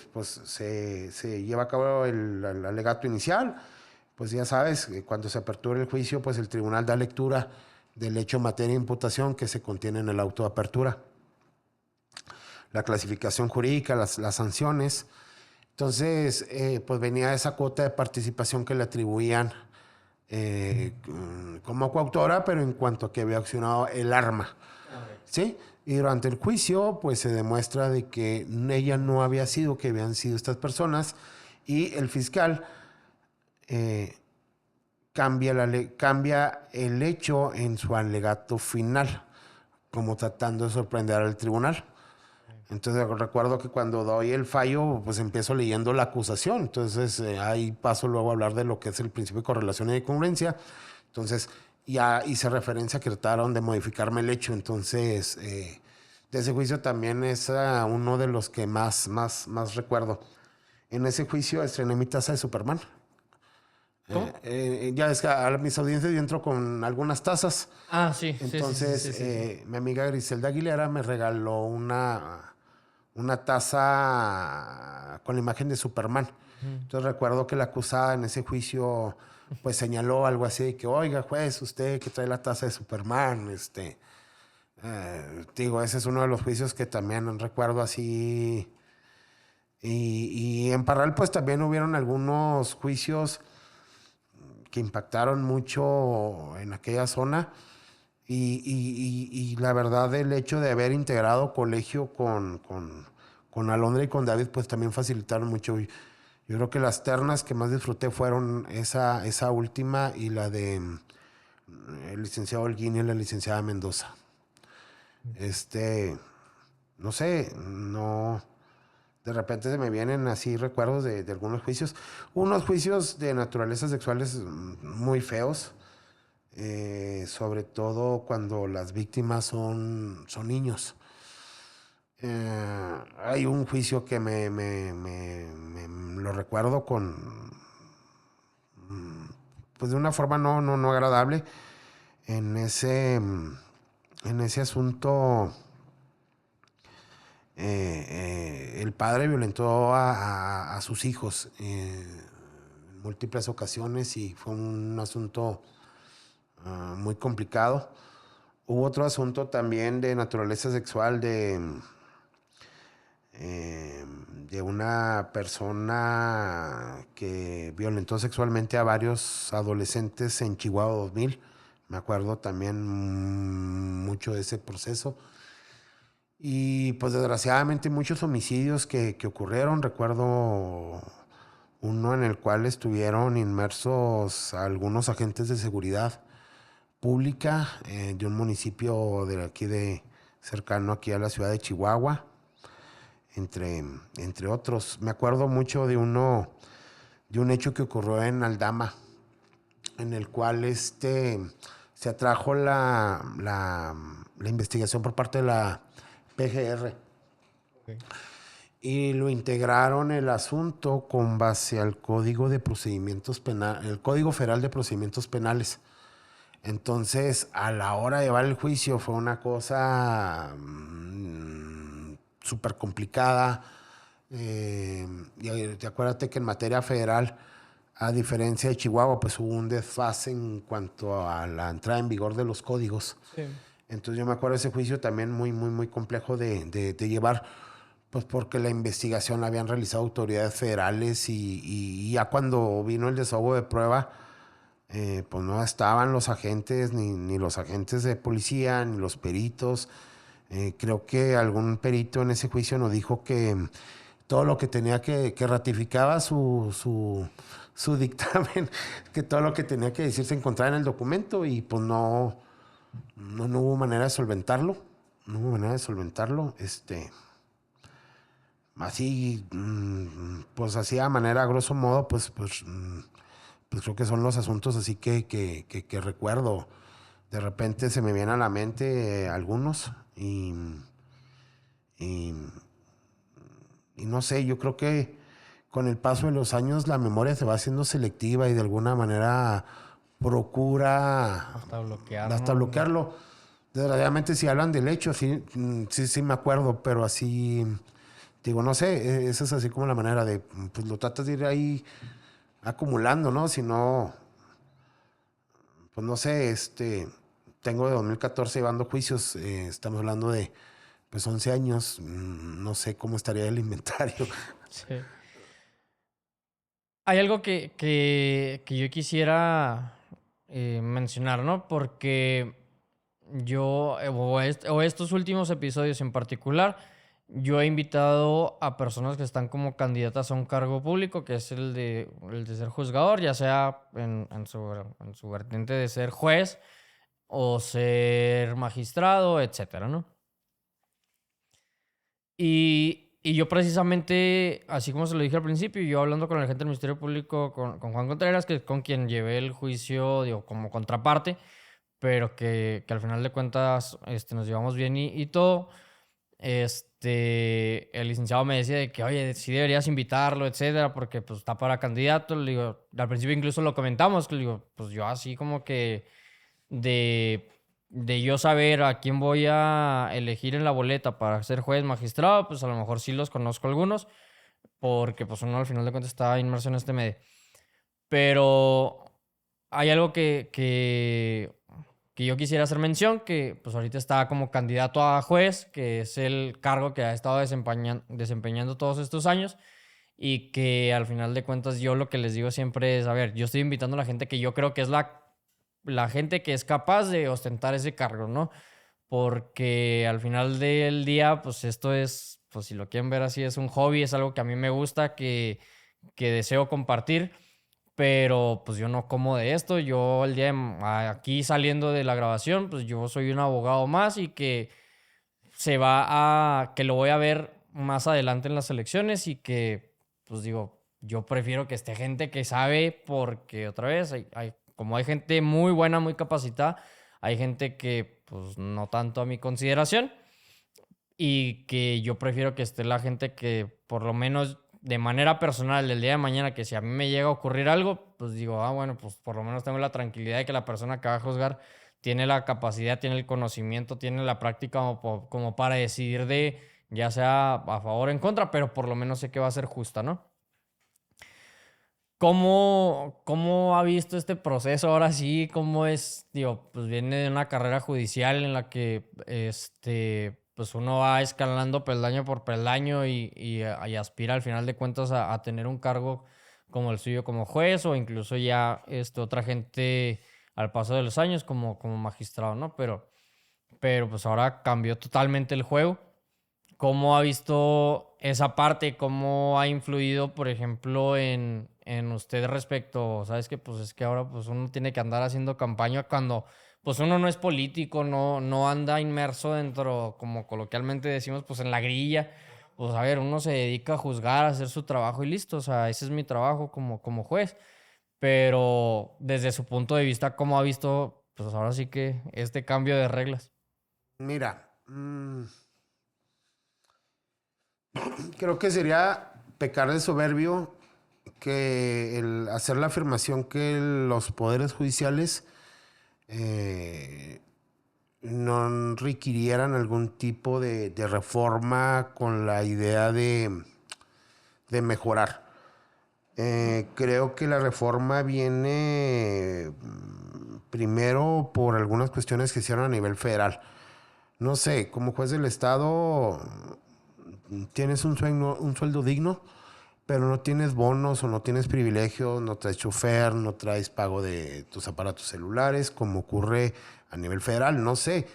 lleva a cabo el alegato inicial. Pues ya sabes, cuando se apertura el juicio, pues el tribunal da lectura del hecho materia de imputación que se contiene en el auto de apertura. La clasificación jurídica, las sanciones. Entonces, pues venía esa cuota de participación que le atribuían como coautora, pero en cuanto a que había accionado el arma. ¿Sí? Y durante el juicio, pues se demuestra de que ella no había sido, que habían sido estas personas, y el fiscal cambia el hecho en su alegato final, como tratando de sorprender al tribunal. Entonces recuerdo que cuando doy el fallo, pues empiezo leyendo la acusación. Entonces ahí paso luego a hablar de lo que es el principio de correlación y de congruencia. Entonces ya hice referencia que trataron de modificarme el hecho. Entonces de ese juicio también es uno de los que más recuerdo. En ese juicio estrené mi taza de Superman. Ya es que a mis audiencias yo entro con algunas tazas. Ah, sí. Entonces Sí. mi amiga Griselda Aguilera me regaló una taza con la imagen de Superman. Entonces recuerdo que la acusada en ese juicio pues señaló algo así de que, oiga, juez, usted que trae la taza de Superman, digo, ese es uno de los juicios que también recuerdo así. Y en paralelo pues también hubieron algunos juicios que impactaron mucho en aquella zona. Y la verdad, el hecho de haber integrado colegio con Alondra y con David, pues también facilitaron mucho. Yo creo que las ternas que más disfruté fueron esa última y la de el licenciado Holguín y la licenciada Mendoza. No sé, no. De repente se me vienen así recuerdos de algunos juicios. Unos juicios de naturaleza sexuales muy feos. Sobre todo cuando las víctimas son niños. Hay un juicio que me lo recuerdo con, pues de una forma no agradable. En ese asunto, el padre violentó a sus hijos en múltiples ocasiones y fue un asunto muy complicado. Hubo otro asunto también de naturaleza sexual de una persona que violentó sexualmente a varios adolescentes en Chihuahua 2000. Me acuerdo también mucho de ese proceso. Y pues desgraciadamente muchos homicidios que ocurrieron. Recuerdo uno en el cual estuvieron inmersos algunos agentes de seguridad pública de un municipio de aquí cercano aquí a la ciudad de Chihuahua, entre otros. Me acuerdo mucho de un hecho que ocurrió en Aldama, en el cual se atrajo la investigación por parte de la PGR. Okay. Y lo integraron el asunto con base al Código de Procedimientos Penales, el Código Federal de Procedimientos Penales. Entonces, a la hora de llevar el juicio fue una cosa súper complicada. Y acuérdate que en materia federal, a diferencia de Chihuahua, pues hubo un desfase en cuanto a la entrada en vigor de los códigos. Sí. Entonces yo me acuerdo de ese juicio también muy complejo de llevar, pues porque la investigación la habían realizado autoridades federales y ya cuando vino el desahogo de prueba, pues no estaban los agentes, ni los agentes de policía, ni los peritos. Creo que algún perito en ese juicio nos dijo que todo lo que tenía que ratificaba su dictamen, que todo lo que tenía que decir se encontraba en el documento y pues no hubo manera de solventarlo. No hubo manera de solventarlo. Así, pues así a manera, a grosso modo, pues creo que son los asuntos así que recuerdo. De repente se me vienen a la mente algunos y, y no sé, yo creo que con el paso de los años la memoria se va haciendo selectiva y de alguna manera procura Hasta bloquear, hasta ¿no? bloquearlo. Desgraciadamente si hablan del hecho, sí me acuerdo, pero así, digo, no sé, esa es así como la manera de, pues lo tratas de ir ahí acumulando, ¿no? Si no, pues no sé, tengo de 2014 llevando juicios, estamos hablando de, pues 11 años, no sé cómo estaría el inventario. Sí. Hay algo que yo quisiera mencionar, ¿no? Porque yo, o estos últimos episodios en particular, yo he invitado a personas que están como candidatas a un cargo público, que es el de ser juzgador, ya sea en su vertiente de ser juez o ser magistrado, etcétera, ¿no? Y yo precisamente, así como se lo dije al principio, yo hablando con el agente del Ministerio Público, con Juan Contreras, que es con quien llevé el juicio, digo, como contraparte, pero que al final de cuentas nos llevamos bien y todo, el licenciado me decía de que, oye, sí deberías invitarlo, etcétera, porque pues está para candidato. Le digo, al principio incluso lo comentamos, que le digo, pues yo así como que de de yo saber a quién voy a elegir en la boleta para ser juez magistrado, pues a lo mejor sí los conozco algunos, porque pues uno al final de cuentas está inmerso en este medio. Pero hay algo que yo quisiera hacer mención, que pues ahorita está como candidato a juez, que es el cargo que ha estado desempeñando todos estos años, y que al final de cuentas yo lo que les digo siempre es, a ver, yo estoy invitando a la gente que yo creo que es la gente que es capaz de ostentar ese cargo, ¿no? Porque al final del día, pues esto es, pues si lo quieren ver así, es un hobby, es algo que a mí me gusta, que deseo compartir, pero pues yo no como de esto. Yo el día aquí saliendo de la grabación, pues yo soy un abogado más y que que lo voy a ver más adelante en las elecciones y que, pues digo, yo prefiero que esté gente que sabe porque otra vez, como hay gente muy buena, muy capacitada, hay gente que pues no tanto a mi consideración y que yo prefiero que esté la gente que por lo menos de manera personal el día de mañana, que si a mí me llega a ocurrir algo, pues digo, bueno, pues por lo menos tengo la tranquilidad de que la persona que va a juzgar tiene la capacidad, tiene el conocimiento, tiene la práctica como para decidir de ya sea a favor o en contra, pero por lo menos sé que va a ser justa, ¿no? ¿Cómo ha visto este proceso ahora sí? ¿Cómo es? Digo, pues viene de una carrera judicial en la que pues uno va escalando peldaño por peldaño y aspira al final de cuentas a tener un cargo como el suyo como juez o incluso ya otra gente al paso de los años como magistrado, ¿no? Pero pues ahora cambió totalmente el juego. ¿Cómo ha visto esa parte? ¿Cómo ha influido, por ejemplo, en usted respecto? Sabes que pues es que ahora pues uno tiene que andar haciendo campaña cuando pues uno no es político, no anda inmerso dentro, como coloquialmente decimos, pues en la grilla. Pues a ver, uno se dedica a juzgar, a hacer su trabajo y listo. O sea, ese es mi trabajo como juez. Pero desde su punto de vista, ¿cómo ha visto, pues ahora sí que este cambio de reglas? Mira, creo que sería pecar de soberbio que el hacer la afirmación que los poderes judiciales eh, no requirieran algún tipo de reforma con la idea de mejorar. Creo que la reforma viene primero por algunas cuestiones que se hicieron a nivel federal. No sé, como juez del Estado tienes un sueldo digno, pero no tienes bonos o no tienes privilegios, no traes chofer, no traes pago de tus aparatos celulares, como ocurre a nivel federal, no sé.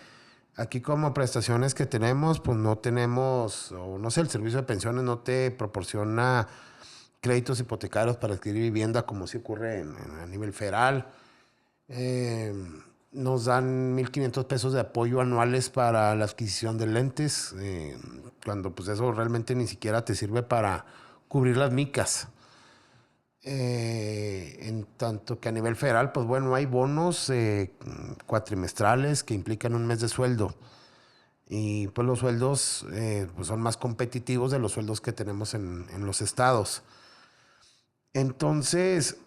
Aquí como prestaciones que tenemos, pues no tenemos, o no sé, el servicio de pensiones no te proporciona créditos hipotecarios para adquirir vivienda como sí ocurre a nivel federal. Eh, Nos dan 1,500 pesos de apoyo anuales para la adquisición de lentes, cuando pues eso realmente ni siquiera te sirve para cubrir las micas. En tanto que a nivel federal, pues bueno, hay bonos cuatrimestrales que implican un mes de sueldo. Y pues los sueldos pues son más competitivos de los sueldos que tenemos en los estados. Entonces,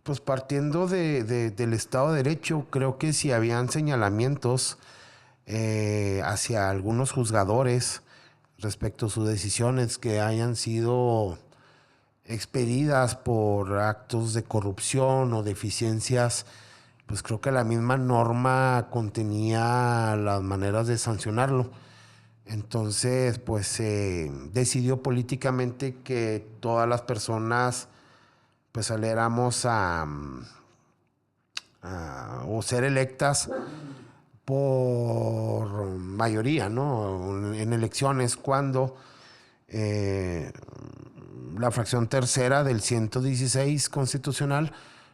pues partiendo del Estado de Derecho, creo que si habían señalamientos hacia algunos juzgadores respecto a sus decisiones que hayan sido expedidas por actos de corrupción o deficiencias, pues creo que la misma norma contenía las maneras de sancionarlo. Entonces, pues se decidió políticamente que todas las personas pues saliéramos o ser electas por mayoría, ¿no? En elecciones cuando la fracción tercera del 116 constitucional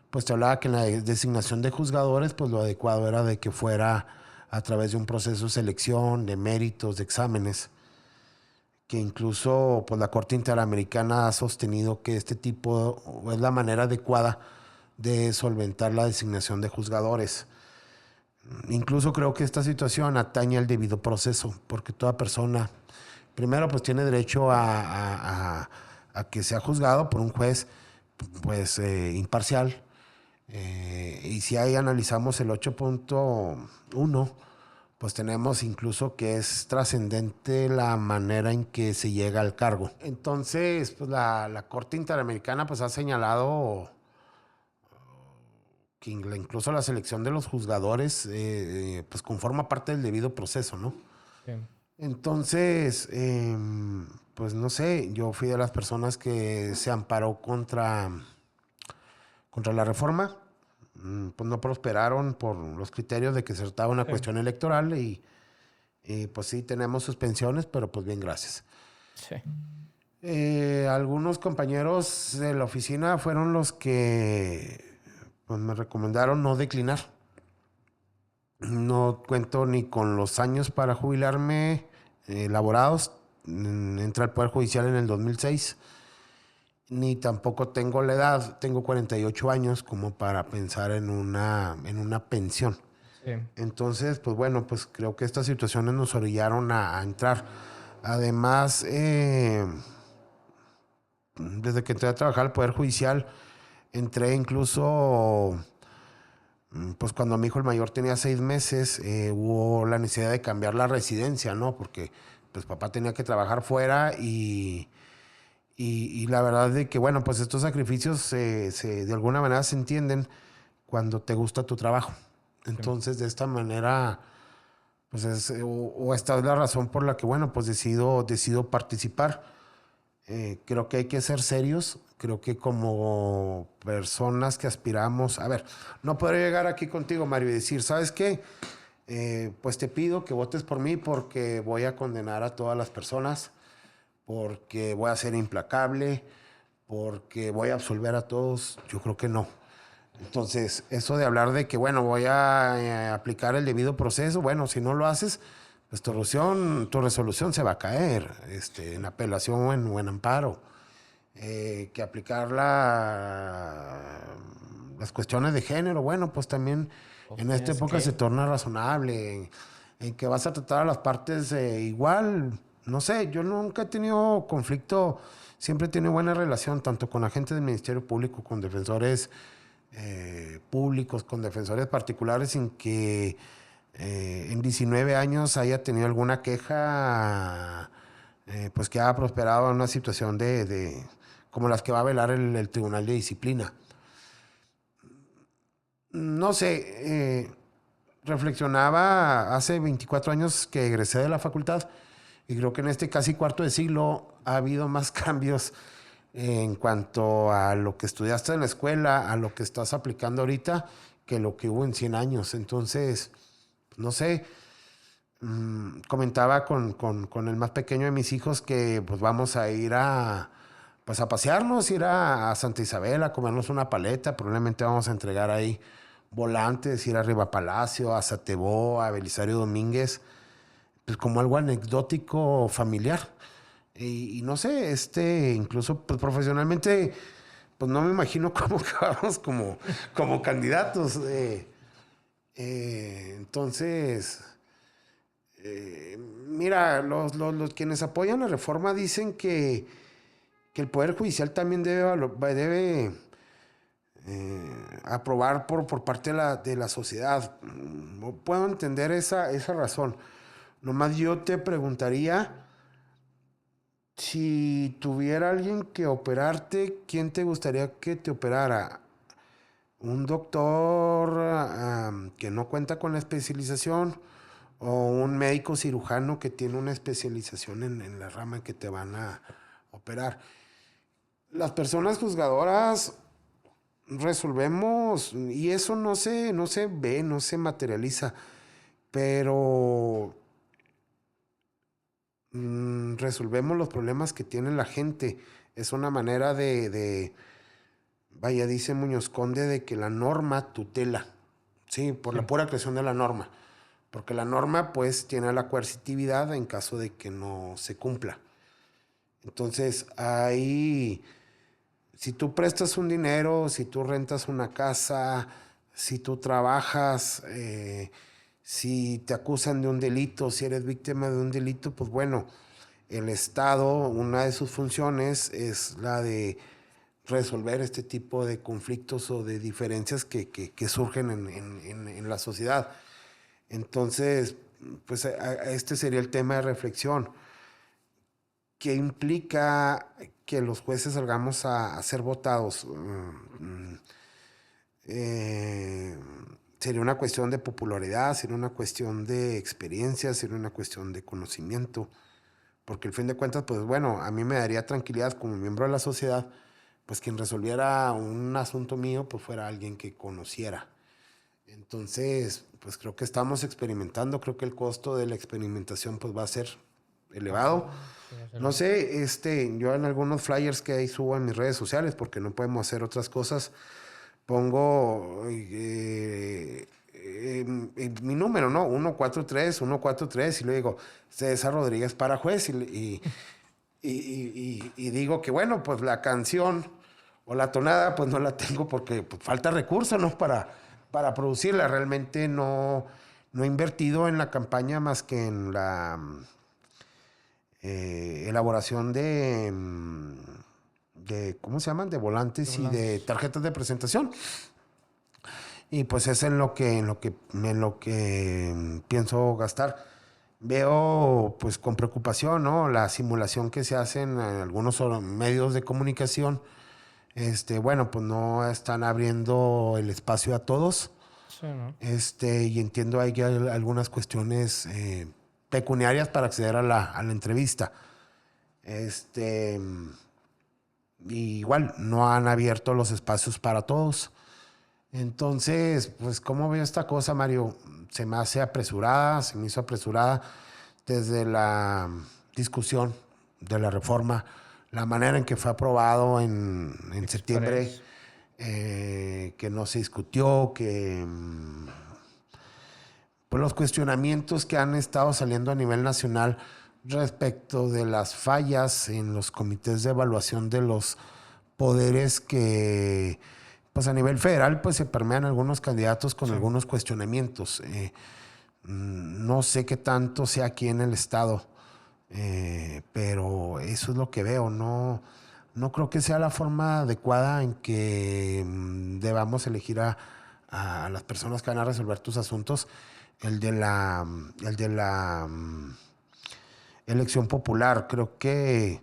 pues te hablaba que en la designación de juzgadores pues lo adecuado era de que fuera a través de un proceso de selección, de méritos, de exámenes, que incluso pues, la Corte Interamericana ha sostenido que este tipo es la manera adecuada de solventar la designación de juzgadores. Incluso creo que esta situación atañe al debido proceso, porque toda persona, primero, pues tiene derecho a que sea juzgado por un juez pues imparcial. Y si ahí analizamos el 8.1 pues tenemos incluso que es trascendente la manera en que se llega al cargo. Entonces, pues la Corte Interamericana pues ha señalado que incluso la selección de los juzgadores pues conforma parte del debido proceso, ¿no? Sí. Entonces, pues no sé, yo fui de las personas que se amparó contra la reforma. Pues no prosperaron por los criterios de que se trataba una Sí. cuestión electoral y pues sí tenemos suspensiones, pero pues bien, gracias. Sí. Algunos compañeros de la oficina fueron los que pues, me recomendaron no declinar. No cuento ni con los años para jubilarme laborados. Entré al Poder Judicial en el 2006. Ni tampoco tengo la edad, tengo 48 años como para pensar en una pensión. Sí. Entonces, pues bueno, pues creo que estas situaciones nos orillaron a entrar. Además, desde que entré a trabajar al Poder Judicial, entré incluso, pues cuando mi hijo el mayor tenía 6 meses, hubo la necesidad de cambiar la residencia, ¿no? Porque pues papá tenía que trabajar fuera y la verdad de que, bueno, pues estos sacrificios de alguna manera se entienden cuando te gusta tu trabajo. Entonces, de esta manera, pues o esta es la razón por la que, bueno, pues decido participar. Creo que hay que ser serios. Creo que como personas que aspiramos, a ver, no podré llegar aquí contigo, Mario, y decir, ¿sabes qué? Pues te pido que votes por mí porque voy a condenar a todas las personas, porque voy a ser implacable, porque voy a absolver a todos. Yo creo que no. Entonces, eso de hablar de que, bueno, voy a aplicar el debido proceso, bueno, si no lo haces, pues tu resolución se va a caer en apelación o en amparo. Que aplicar las cuestiones de género, bueno, pues también Pues en esta tienes época se que. torna razonable, en que vas a tratar a las partes igual. No sé, yo nunca he tenido conflicto, siempre he tenido buena relación, tanto con agentes del Ministerio Público, con defensores públicos, con defensores particulares, sin que en 19 años haya tenido alguna queja, pues que haya prosperado en una situación como las que va a velar el Tribunal de Disciplina. No sé, reflexionaba hace 24 años que egresé de la facultad y creo que en este casi cuarto de siglo ha habido más cambios en cuanto a lo que estudiaste en la escuela, a lo que estás aplicando ahorita, que lo que hubo en 100 años. Entonces, no sé, comentaba con el más pequeño de mis hijos que pues vamos a ir pues a pasearnos, ir a Santa Isabel a comernos una paleta, probablemente vamos a entregar ahí volantes, ir arriba a Palacio, a Satebó, a Belisario Domínguez, pues como algo anecdótico familiar. Y no sé, incluso pues profesionalmente, pues no me imagino cómo acabamos como candidatos. Entonces, mira, los quienes apoyan la reforma dicen que el Poder Judicial también debe aprobar por parte de la sociedad. No puedo entender esa razón. Nomás yo te preguntaría, si tuviera alguien que operarte, ¿quién te gustaría que te operara? ¿Un doctor que no cuenta con la especialización o un médico cirujano que tiene una especialización en la rama en que te van a operar? Las personas juzgadoras resolvemos y eso no se ve, no se materializa, pero resolvemos los problemas que tiene la gente. Es una manera vaya, dice Muñoz Conde, de que la norma tutela, sí, por Sí. la pura creación de la norma, porque la norma pues tiene la coercitividad en caso de que no se cumpla. Entonces, ahí, si tú prestas un dinero, si tú rentas una casa, si tú trabajas, si te acusan de un delito, si eres víctima de un delito, pues bueno, el Estado, una de sus funciones es la de resolver este tipo de conflictos o de diferencias que surgen en la sociedad. Entonces, pues este sería el tema de reflexión. ¿Qué implica que los jueces salgamos a ser votados? Eh, Sería una cuestión de popularidad, sería una cuestión de experiencia, sería una cuestión de conocimiento. Porque al fin de cuentas, pues bueno, a mí me daría tranquilidad como miembro de la sociedad, pues quien resolviera un asunto mío, pues fuera alguien que conociera. Entonces, pues creo que estamos experimentando, creo que el costo de la experimentación pues va a ser elevado. Sí, va a ser No sé, yo en algunos flyers que ahí subo en mis redes sociales, porque no podemos hacer otras cosas, pongo mi número, ¿no? 143, y le digo, César Rodríguez para juez, y digo que bueno, pues la canción o la tonada, pues no la tengo porque pues, falta recursos, ¿no? Para producirla. Realmente no he invertido en la campaña más que en la elaboración de, ¿cómo se llaman? De volantes y de volantes. tarjetas de presentación. Y pues es en lo que pienso gastar. Veo pues con preocupación, ¿no? La simulación que se hace en algunos medios de comunicación. Bueno, pues no están abriendo el espacio a todos. Sí, ¿no? Y entiendo hay algunas cuestiones pecuniarias para acceder a la entrevista. Este, y igual, no han abierto los espacios para todos. Entonces, pues, ¿cómo veo esta cosa, Mario? Se me hace apresurada, se me hizo apresurada desde la discusión de la reforma, la manera en que fue aprobado en septiembre, Express. que no se discutió, que pues los cuestionamientos que han estado saliendo a nivel nacional respecto de las fallas en los comités de evaluación de los poderes que pues a nivel federal pues se permean algunos candidatos con Sí. algunos cuestionamientos. No sé qué tanto sea aquí en el estado, pero eso es lo que veo. No creo que sea la forma adecuada en que debamos elegir a las personas que van a resolver tus asuntos. El de la elección popular, creo que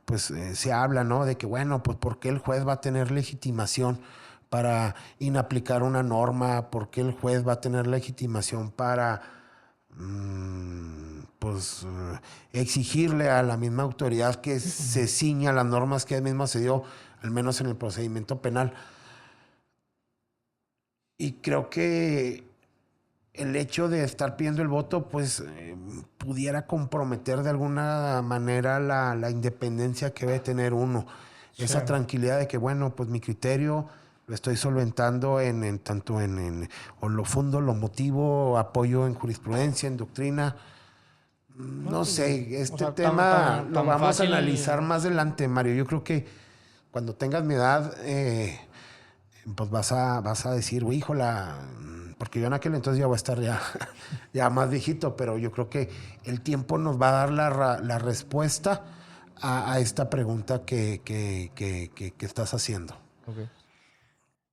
pues se habla, ¿no? De que, bueno, pues ¿por qué el juez va a tener legitimación para inaplicar una norma? ¿Por qué el juez va a tener legitimación para, pues, exigirle a la misma autoridad que se ciña a las normas que él mismo se dio, al menos en el procedimiento penal? Y creo que el hecho de estar pidiendo el voto, pues pudiera comprometer de alguna manera la independencia que debe tener uno. Sí. Esa tranquilidad de que, bueno, pues mi criterio lo estoy solventando tanto o lo fundo, lo motivo, apoyo en jurisprudencia, en doctrina. No, No pues, sé, o este sea, tan, tema tan, lo tan vamos a fácil. analizar más adelante, Mario. Yo creo que cuando tengas mi edad, pues vas a decir, híjola, porque yo en aquel entonces ya voy a estar ya más viejito, pero yo creo que el tiempo nos va a dar la respuesta a esta pregunta que estás haciendo. Ok.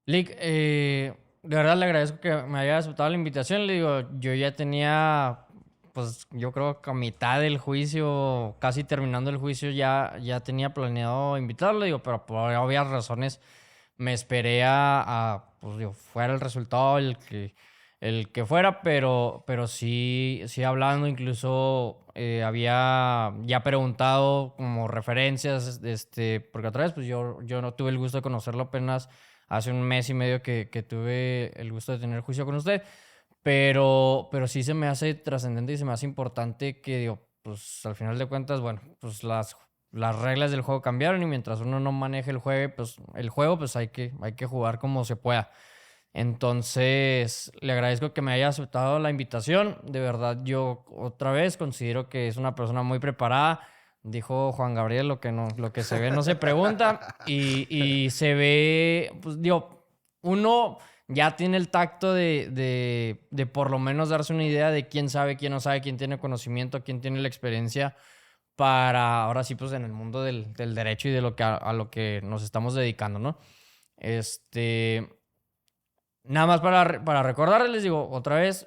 Lick, de verdad le agradezco que me haya aceptado la invitación. Le digo, yo ya tenía, pues yo creo que a mitad del juicio, casi terminando el juicio, ya tenía planeado invitarle, digo, pero por obvias razones me esperé pues digo, fuera el resultado el que fuera, pero sí hablando, incluso había ya preguntado como referencias, porque otra vez, pues yo no tuve el gusto de conocerlo apenas hace un mes y medio que tuve el gusto de tener juicio con usted, pero sí se me hace trascendente y se me hace importante que, digo, pues al final de cuentas, bueno, pues las reglas del juego cambiaron y mientras uno no maneje el juego, pues hay que jugar como se pueda. Entonces, le agradezco que me haya aceptado la invitación. De verdad, yo otra vez considero que es una persona muy preparada. Dijo Juan Gabriel, lo que se ve no se pregunta. Y se ve, pues digo, uno ya tiene el tacto de por lo menos darse una idea de quién sabe, quién no sabe, quién tiene conocimiento, quién tiene la experiencia para ahora sí, pues en el mundo del derecho y de a lo que nos estamos dedicando, ¿no? Este, nada más para recordarles, les digo, otra vez,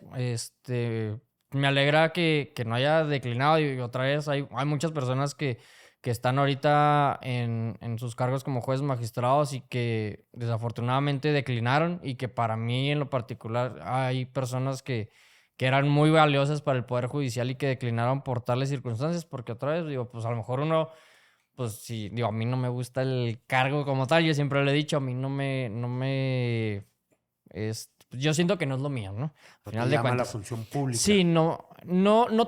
me alegra que no haya declinado y otra vez hay muchas personas que están ahorita en sus cargos como jueces magistrados y que desafortunadamente declinaron y que para mí en lo particular hay personas que eran muy valiosas para el Poder Judicial y que declinaron por tales circunstancias, porque otra vez, digo, pues a lo mejor uno, pues sí, digo, a mí no me gusta el cargo como tal, yo siempre lo he dicho, a mí yo siento que no es lo mío, ¿no? Al No te final de llama la cuentas. función pública. Sí, no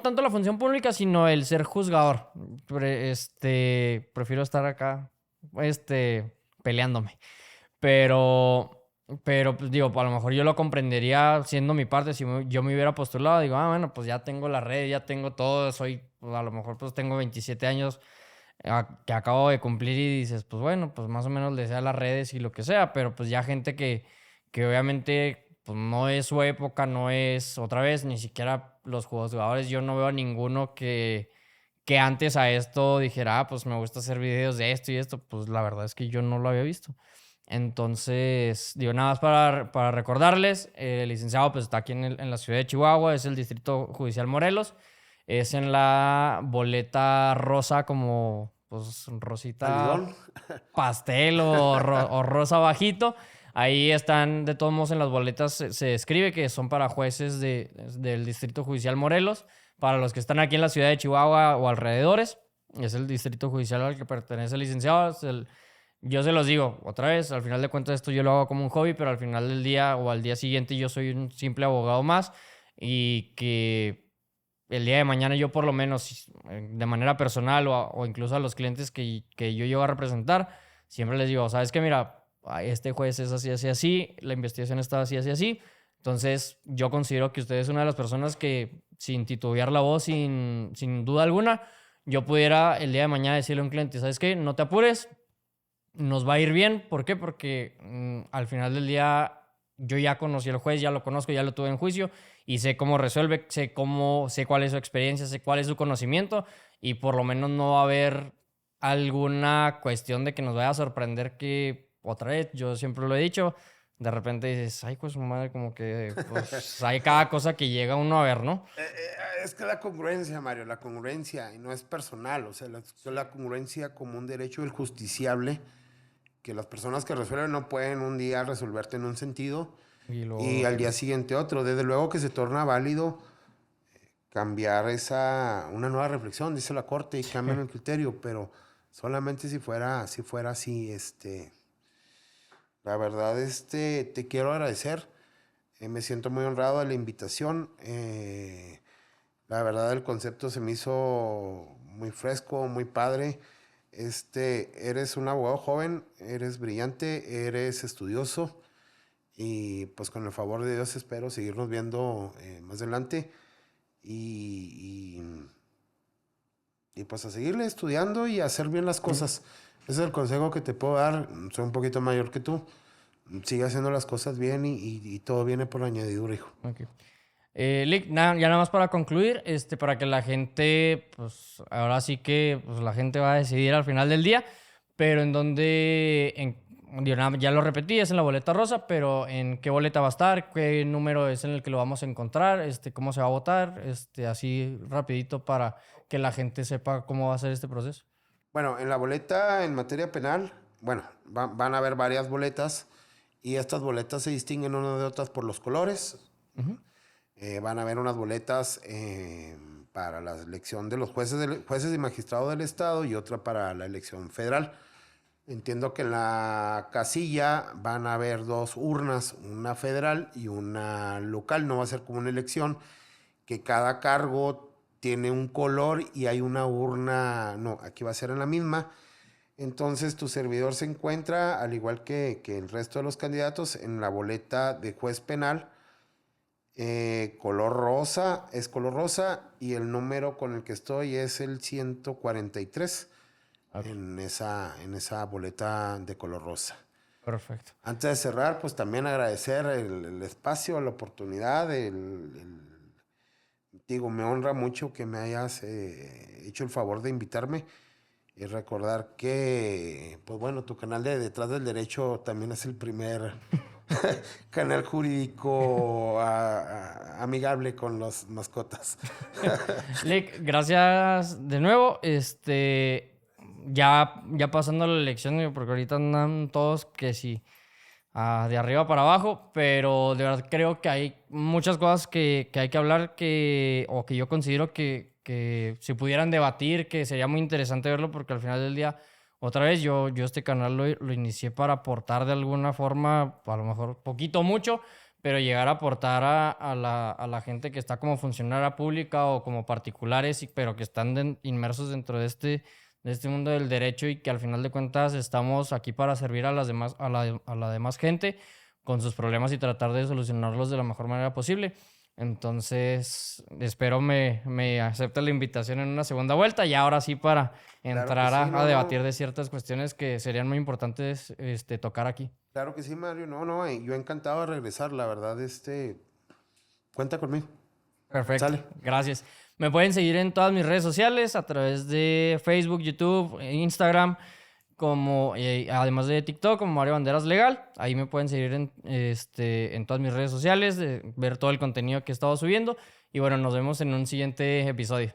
tanto la función pública, sino el ser juzgador. Prefiero estar acá, peleándome. Pero pues digo, a lo mejor yo lo comprendería siendo mi parte. Si yo me hubiera postulado, digo, bueno, pues ya tengo la red, ya tengo todo, pues, a lo mejor pues tengo 27 años que acabo de cumplir y dices, pues bueno, pues más o menos le sé a las redes y lo que sea, pero pues ya gente que obviamente pues no es su época, no es otra vez, ni siquiera los jugadores, yo no veo a ninguno que antes a esto dijera, pues me gusta hacer videos de esto y esto, pues la verdad es que yo no lo había visto. Entonces, digo, nada más para recordarles, el licenciado pues está aquí en la ciudad de Chihuahua, es el Distrito Judicial Morelos, es en la boleta rosa como, pues, rosita Alidón. pastel o rosa bajito. Ahí están, de todos modos, en las boletas se escribe que son para jueces del Distrito Judicial Morelos. Para los que están aquí en la ciudad de Chihuahua o alrededores, es el Distrito Judicial al que pertenece el licenciado. Yo se los digo, otra vez, al final de cuentas esto yo lo hago como un hobby, pero al final del día o al día siguiente yo soy un simple abogado más y que el día de mañana yo por lo menos de manera personal o incluso a los clientes que yo llevo a representar, siempre les digo, sabes que mira, este juez es así, así, así, la investigación está así, así, así. Entonces yo considero que usted es una de las personas que sin titubear la voz, sin duda alguna, yo pudiera el día de mañana decirle a un cliente, ¿sabes qué? No te apures, nos va a ir bien. ¿Por qué? Porque al final del día yo ya conocí al juez, ya lo conozco, ya lo tuve en juicio y sé cómo resuelve, sé cuál es su experiencia, sé cuál es su conocimiento y por lo menos no va a haber alguna cuestión de que nos vaya a sorprender que otra vez, yo siempre lo he dicho, de repente dices, ay, pues su madre, como que pues hay cada cosa que llega uno a ver, ¿no? Es que la congruencia, Mario, la congruencia, y no es personal, o sea, la congruencia como un derecho del justiciable, que las personas que resuelven no pueden un día resolverte en un sentido Y y luego, al día siguiente otro. Desde luego que se torna válido cambiar una nueva reflexión, dice la Corte, y cambian el criterio, pero solamente si fuera así, la verdad, te quiero agradecer, me siento muy honrado de la invitación, la verdad el concepto se me hizo muy fresco, muy padre, eres un abogado joven, eres brillante, eres estudioso, y pues con el favor de Dios espero seguirnos viendo más adelante. Y, y pues a seguirle estudiando y a hacer bien las cosas. Ese es el consejo que te puedo dar. Soy un poquito mayor que tú. Sigue haciendo las cosas bien y todo viene por añadidura, hijo. ok. Lick, ya nada más para concluir, para que la gente, pues ahora sí que pues, la gente va a decidir al final del día, pero ya lo repetí, es en la boleta rosa, pero en qué boleta va a estar, qué número es en el que lo vamos a encontrar, cómo se va a votar, así rapidito para que la gente sepa cómo va a ser este proceso. Bueno, en la boleta en materia penal, bueno, van a haber varias boletas y estas boletas se distinguen unas de otras por los colores. Ujú. Van a haber unas boletas para la elección de los jueces y magistrados del Estado y otra para la elección federal. Entiendo que en la casilla van a haber dos urnas, una federal y una local. No va a ser como una elección, que cada cargo tiene un color y hay una urna. No, aquí va a ser en la misma. Entonces tu servidor se encuentra, al igual que el resto de los candidatos, en la boleta de juez penal. Es color rosa y el número con el que estoy es el 143 Ok, en esa boleta de color rosa. perfecto. Antes de cerrar, pues también agradecer el espacio, la oportunidad, digo, me honra mucho que me hayas hecho el favor de invitarme y recordar que, pues bueno, tu canal de Detrás del Derecho también es el primer canal jurídico amigable con las mascotas. Lick, gracias de nuevo. Ya pasando la elección, digo, porque ahorita andan todos que sí, de arriba para abajo, pero de verdad creo que hay muchas cosas que hay que hablar o que yo considero que si pudieran debatir, que sería muy interesante verlo, porque al final del día, otra vez, yo este canal lo inicié para aportar de alguna forma, a lo mejor poquito o mucho, pero llegar a aportar a la gente que está como funcionaria pública o como particulares, pero que están inmersos dentro de este mundo del derecho y que al final de cuentas estamos aquí para servir a las demás, a la demás gente con sus problemas y tratar de solucionarlos de la mejor manera posible. Entonces, espero me acepte la invitación en una segunda vuelta y ahora sí para entrar Claro que sí, a no, debatir no. de ciertas cuestiones que serían muy importantes tocar aquí. Claro que sí, Mario. No, no, yo encantado de regresar, la verdad, cuenta conmigo. Perfecto, Sale. gracias. Me pueden seguir en todas mis redes sociales a través de Facebook, YouTube, Instagram, además de TikTok, como Mario Banderas Legal. Ahí me pueden seguir en todas mis redes sociales, ver todo el contenido que he estado subiendo. Y bueno, nos vemos en un siguiente episodio.